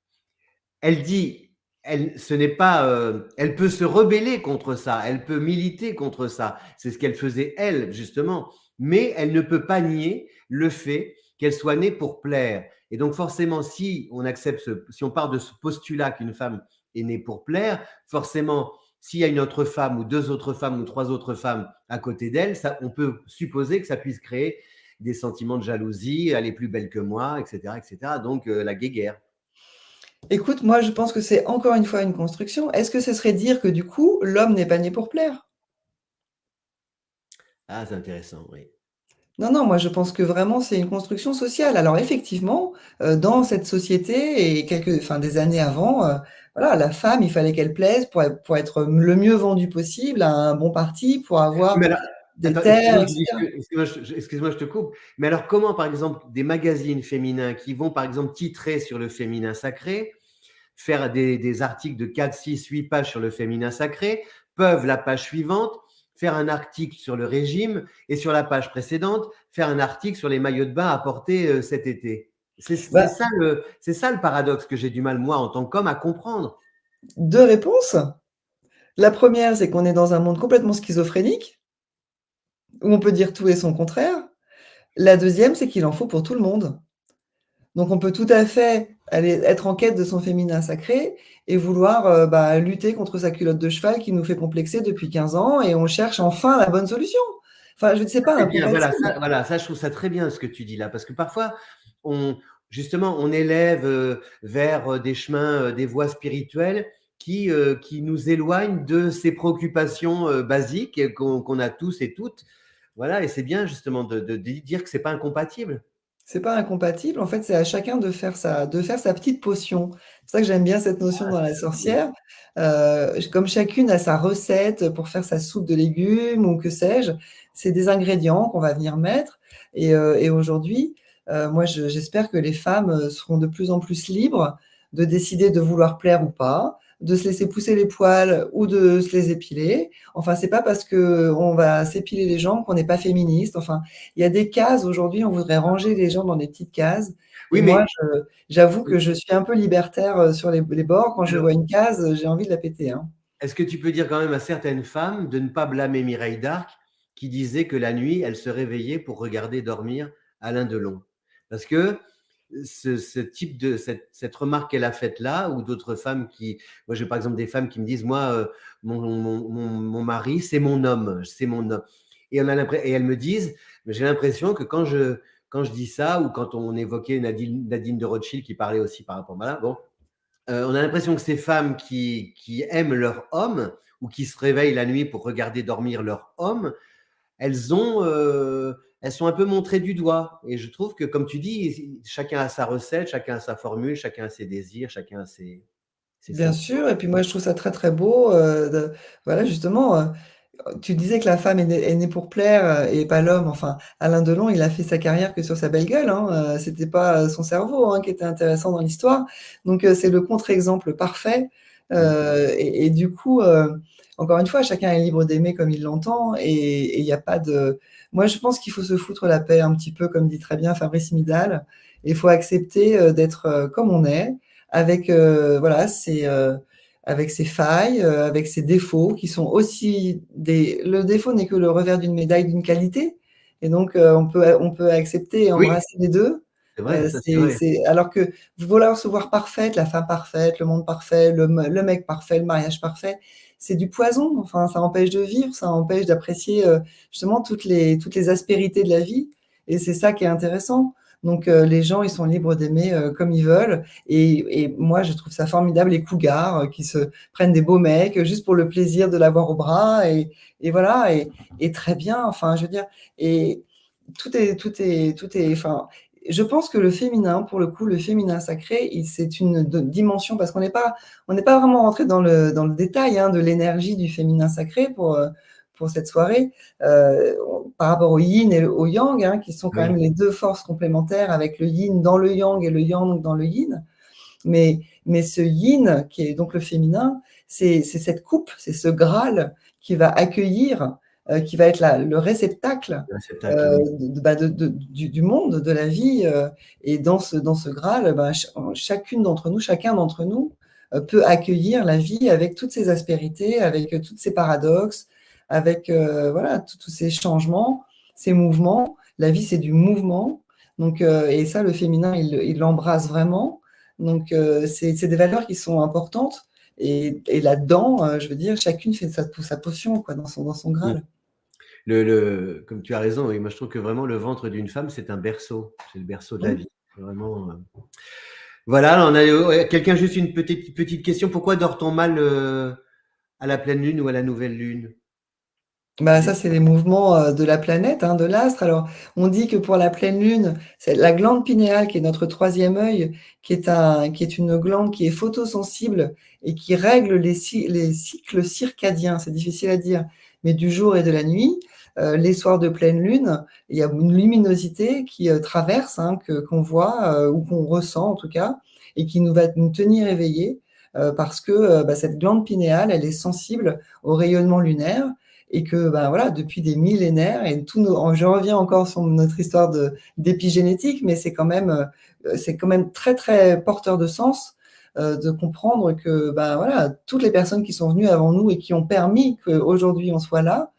Speaker 1: Elle dit, ce n'est pas, elle peut se rebeller contre ça, elle peut militer contre ça. C'est ce qu'elle faisait elle, justement. Mais elle ne peut pas nier le fait qu'elle soit née pour plaire. Et donc forcément, si on accepte, si on part de ce postulat qu'une femme est née pour plaire, forcément, s'il y a une autre femme ou deux autres femmes ou trois autres femmes à côté d'elle, on peut supposer que ça puisse créer des sentiments de jalousie, elle est plus belle que moi, etc., etc. Donc la guéguerre.
Speaker 2: Écoute, moi, je pense que c'est encore une fois une construction. Est-ce que ce serait dire que du coup, l'homme n'est pas né pour plaire?
Speaker 1: Ah, c'est intéressant, oui.
Speaker 2: Non, non, moi je pense que vraiment c'est une construction sociale. Alors effectivement, dans cette société et des années avant, voilà, la femme, il fallait qu'elle plaise pour être le mieux vendue possible à un bon parti, pour avoir
Speaker 1: Mais alors,
Speaker 2: des
Speaker 1: attends,
Speaker 2: terres, et cetera.
Speaker 1: excuse-moi, je te coupe. Mais alors, comment, par exemple, des magazines féminins qui vont, par exemple, titrer sur le féminin sacré, faire des articles de 4, 6, 8 pages sur le féminin sacré, peuvent, la page suivante, faire un article sur le régime et sur la page précédente, faire un article sur les maillots de bain à porter cet été. C'est
Speaker 2: Bah,
Speaker 1: ça, le paradoxe que j'ai du mal, moi, en tant qu'homme, à comprendre.
Speaker 2: 2 réponses. La première, c'est qu'on est dans un monde complètement schizophrénique, où on peut dire tout et son contraire. La deuxième, c'est qu'il en faut pour tout le monde. Donc on peut tout à fait aller être en quête de son féminin sacré et vouloir, lutter contre sa culotte de cheval qui nous fait complexer depuis 15 ans et on cherche enfin la bonne solution. Enfin, je ne sais pas
Speaker 1: C'est bien,
Speaker 2: incompatible.
Speaker 1: voilà, ça, je trouve ça très bien ce que tu dis là, parce que parfois, justement, on élève vers des chemins, des voies spirituelles qui nous éloignent de ces préoccupations basiques qu'on a tous et toutes. Voilà, et c'est bien justement de dire que c'est pas incompatible.
Speaker 2: C'est pas incompatible, en fait, c'est à chacun de faire sa petite potion. C'est pour ça que j'aime bien cette notion
Speaker 1: Ah,
Speaker 2: dans La
Speaker 1: c'est joli.
Speaker 2: Sorcière. Comme chacune a sa recette pour faire sa soupe de légumes ou que sais-je, c'est des ingrédients qu'on va venir mettre et aujourd'hui, moi j'espère que les femmes, seront de plus en plus libres de décider de vouloir plaire ou pas, de se laisser pousser les poils ou de se les épiler. Enfin, c'est pas parce qu'on va s'épiler les jambes qu'on n'est pas féministe. Enfin, il y a des cases aujourd'hui, on voudrait ranger les gens dans des petites cases. Et
Speaker 1: Oui,
Speaker 2: moi,
Speaker 1: mais
Speaker 2: j'avoue que je suis un peu libertaire sur les bords. Quand je
Speaker 1: alors,
Speaker 2: vois une case, j'ai envie de la péter, hein.
Speaker 1: est-ce que tu peux dire quand même à certaines femmes de ne pas blâmer Mireille d'Arc qui disait que la nuit, elle se réveillait pour regarder dormir Alain Delon? Parce que ce type de cette remarque qu'elle a faite là, ou d'autres femmes qui, moi j'ai par exemple des femmes qui me disent, moi, mon mari, c'est mon homme, c'est mon homme. Et elles me disent, mais j'ai l'impression que quand je dis ça, ou quand on évoquait Nadine de Rothschild qui parlait aussi par rapport à là, bon, on a l'impression que ces femmes qui aiment leur homme ou qui se réveillent la nuit pour regarder dormir leur homme, elles ont, elles sont un peu montrées du doigt. Et je trouve que, comme tu dis, chacun a sa recette, chacun a sa formule, chacun a ses désirs, chacun a ses
Speaker 2: Bien
Speaker 1: sentiments.
Speaker 2: sûr, et puis moi je trouve ça très, très beau, voilà justement, tu disais que la femme est née pour plaire, et pas l'homme. Enfin, Alain Delon, il a fait sa carrière que sur sa belle gueule, hein, c'était pas, son cerveau, hein, qui était intéressant dans l'histoire. Donc, c'est le contre-exemple parfait,
Speaker 1: Mm.
Speaker 2: et du coup, encore une fois, chacun est libre d'aimer comme il l'entend et il y a pas de… Moi, je pense qu'il faut se foutre la paix un petit peu, comme dit très bien Fabrice Midal. Il faut accepter, d'être, comme on est, avec, voilà, avec ses failles, avec ses défauts qui sont aussi des… Le défaut n'est que le revers d'une médaille d'une qualité. Et donc, on peut accepter et
Speaker 1: Oui,
Speaker 2: embrasser les deux.
Speaker 1: c'est vrai, ça c'est vrai.
Speaker 2: Alors que vouloir se voir parfaite, la femme parfaite, le monde parfait, le mec parfait, le mariage parfait, c'est du poison. Enfin, ça empêche de vivre, ça empêche d'apprécier justement toutes les aspérités de la vie. Et c'est ça qui est intéressant. Donc, les gens, ils sont libres d'aimer comme ils veulent. Et moi, je trouve ça formidable, les cougars qui se prennent des beaux mecs juste pour le plaisir de l'avoir au bras. Et voilà, et très bien. Enfin, je veux dire, et enfin, je pense que le féminin, pour le coup, le féminin sacré, c'est une dimension, parce qu'on n'est pas vraiment rentré dans le détail de l'énergie du féminin sacré pour cette soirée, par rapport au yin et au yang, qui sont quand même les deux forces complémentaires, avec le yin dans le yang et le yang dans le yin. Mais ce yin, qui est donc le féminin, c'est cette coupe, c'est ce Graal qui va accueillir, qui va être le réceptacle du monde, de la vie. Et dans ce Graal, chacune d'entre nous, chacun d'entre nous peut accueillir la vie avec toutes ses aspérités, avec tous ses paradoxes, avec voilà, tous ces changements, ces mouvements. La vie, c'est du mouvement. Donc, et ça, le féminin, il l'embrasse vraiment. Donc, c'est des valeurs qui sont importantes. Et là-dedans, je veux dire, chacune fait sa potion dans son Graal.
Speaker 1: Comme tu as raison, et moi je trouve que vraiment le ventre d'une femme, c'est un berceau. C'est le berceau de la vie. Vraiment. Voilà, on a quelqu'un, juste une petite question. Pourquoi dort-on mal à la pleine lune ou à la nouvelle lune?
Speaker 2: Ça, c'est les mouvements de la planète, de l'astre. Alors, on dit que pour la pleine lune, c'est la glande pinéale, qui est notre troisième œil, qui est une glande qui est photosensible et qui règle les cycles circadiens. C'est difficile à dire, mais du jour et de la nuit. Les soirs de pleine lune, il y a une luminosité qui traverse, qu'on voit ou qu'on ressent en tout cas, et qui va nous tenir éveillés, parce que cette glande pinéale, elle est sensible au rayonnement lunaire. Et que voilà, depuis des millénaires, et je reviens encore sur notre histoire d'épigénétique, mais c'est quand même très très porteur de sens de comprendre que voilà, toutes les personnes qui sont venues avant nous et qui ont permis qu'aujourd'hui on soit là,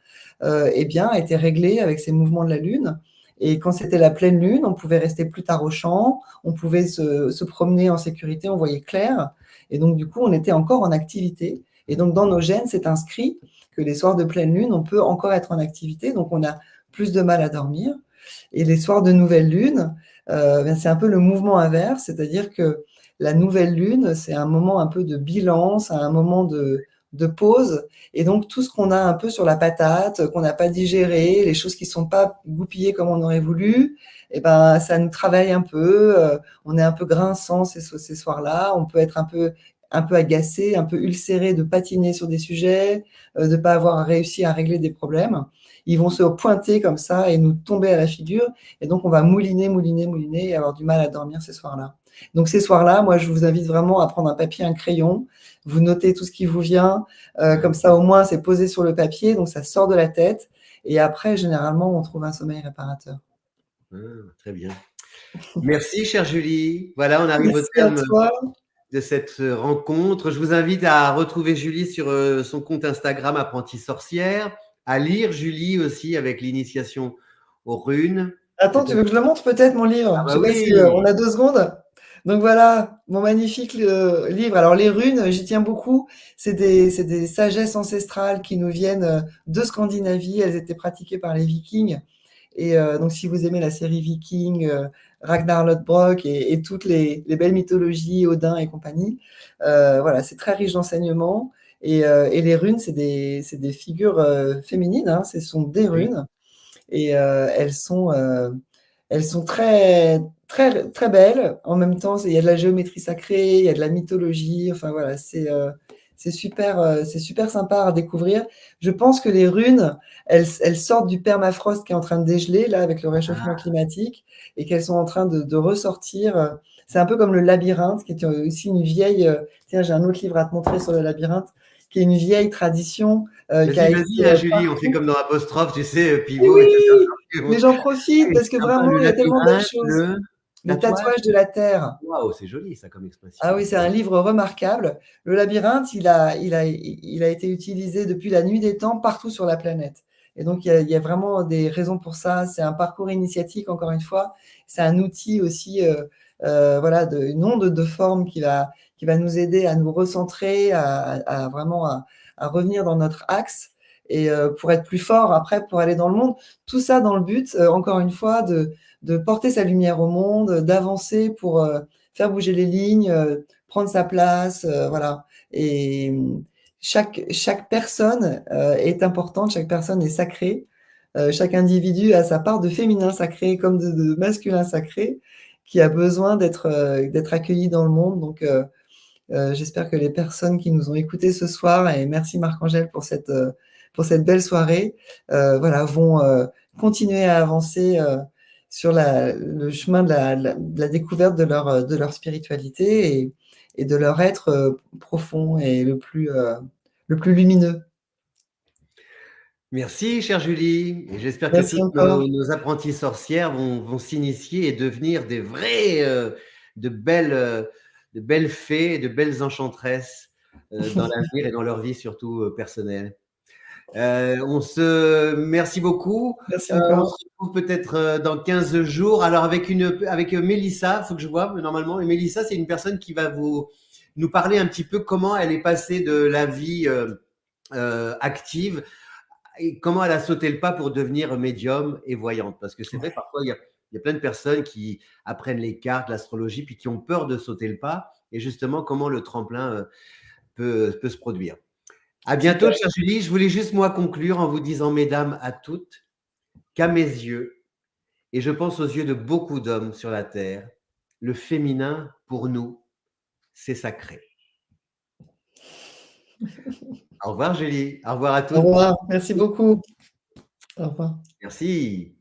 Speaker 2: étaient réglées avec ces mouvements de la Lune. Et quand c'était la pleine lune, on pouvait rester plus tard au champ, on pouvait se promener en sécurité, on voyait clair, et donc du coup on était encore en activité. Et donc dans nos gènes, c'est inscrit que les soirs de pleine lune, on peut encore être en activité, donc on a plus de mal à dormir. Et les soirs de nouvelle lune, c'est un peu le mouvement inverse, c'est-à-dire que la nouvelle lune, c'est un moment un peu de bilan, c'est un moment de pause, et donc tout ce qu'on a un peu sur la patate, qu'on n'a pas digéré, les choses qui ne sont pas goupillées comme on aurait voulu, ça nous travaille un peu, on est un peu grinçant ces soirs-là, on peut être un peu agacé, un peu ulcéré de patiner sur des sujets, de ne pas avoir réussi à régler des problèmes. Ils vont se pointer comme ça et nous tomber à la figure. Et donc, on va mouliner et avoir du mal à dormir ces soirs-là. Donc, ces soirs-là, moi, je vous invite vraiment à prendre un papier, un crayon. Vous notez tout ce qui vous vient. Comme ça, au moins, c'est posé sur le papier. Donc, ça sort de la tête. Et après, généralement, on trouve un sommeil réparateur.
Speaker 1: Très bien. Merci, chère Julie. Voilà, on arrive au terme de cette rencontre. Je vous invite à retrouver Julie sur son compte Instagram Apprentie Sorcière, à lire Julie aussi avec l'initiation aux runes.
Speaker 2: Attends, tu veux que je le montre peut-être, mon livre? Je sais pas si on a 2 secondes. Donc voilà, mon magnifique livre. Alors les runes, j'y tiens beaucoup. C'est des sagesses ancestrales qui nous viennent de Scandinavie. Elles étaient pratiquées par les Vikings. Et donc si vous aimez la série Viking, Ragnar Lodbrok et toutes les belles mythologies, Odin et compagnie, voilà, c'est très riche d'enseignements. Et les runes, c'est des figures féminines, ce sont des runes. Et elles sont très, très, très belles. En même temps, il y a de la géométrie sacrée, il y a de la mythologie. Enfin voilà, c'est super sympa à découvrir. Je pense que les runes, elles sortent du permafrost qui est en train de dégeler là avec le réchauffement climatique, et qu'elles sont en train de ressortir. C'est un peu comme le labyrinthe, qui est aussi une vieille. Tiens, j'ai un autre livre à te montrer sur le labyrinthe, qui est une vieille tradition.
Speaker 1: Vas-y, Julie, on fait comme dans Apostrophe, tu sais, pivot.
Speaker 2: Oui, mais j'en profite parce que vraiment, il y a tellement de belles choses. Le tatouage de la Terre.
Speaker 1: Waouh, c'est joli ça comme expression.
Speaker 2: Ah oui, c'est un livre remarquable. Le labyrinthe, il a été utilisé depuis la nuit des temps partout sur la planète. Et donc, il y a vraiment des raisons pour ça. C'est un parcours initiatique, encore une fois. C'est un outil aussi, voilà, une onde de forme qui va nous aider à nous recentrer, à vraiment à revenir dans notre axe. et pour être plus fort après, pour aller dans le monde. Tout ça dans le but, encore une fois, de porter sa lumière au monde, d'avancer pour faire bouger les lignes, prendre sa place, voilà. Et chaque personne est importante, chaque personne est sacrée. Chaque individu a sa part de féminin sacré comme de masculin sacré qui a besoin d'être accueilli dans le monde. Donc, j'espère que les personnes qui nous ont écoutés ce soir, et merci Marc-Angèle pour cette belle soirée, voilà, vont continuer à avancer sur le chemin de la découverte de leur spiritualité et de leur être profond et le plus lumineux.
Speaker 1: Merci, chère Julie. Et j'espère que
Speaker 2: Merci
Speaker 1: toutes
Speaker 2: encore.
Speaker 1: nos apprenties sorcières vont s'initier et devenir des vraies, de belles fées, de belles enchantresses dans l'avenir et dans leur vie, surtout personnelle. Merci beaucoup.
Speaker 2: Merci
Speaker 1: On
Speaker 2: encore.
Speaker 1: se retrouve peut-être dans 15 jours. Alors, avec Mélissa, il faut que je vois normalement. Et Mélissa, c'est une personne qui va nous parler un petit peu comment elle est passée de la vie active et comment elle a sauté le pas pour devenir médium et voyante. Parce que c'est vrai, parfois, il y a plein de personnes qui apprennent les cartes, l'astrologie, puis qui ont peur de sauter le pas. Et justement, comment le tremplin peut se produire. À bientôt,
Speaker 2: Super.
Speaker 1: chère Julie. Je voulais juste, moi, conclure en vous disant, mesdames, à toutes, qu'à mes yeux, et je pense aux yeux de beaucoup d'hommes sur la Terre, le féminin, pour nous, c'est sacré. Au revoir, Julie. Au revoir à
Speaker 2: Au
Speaker 1: toutes.
Speaker 2: revoir. Merci beaucoup. Au revoir.
Speaker 1: Merci.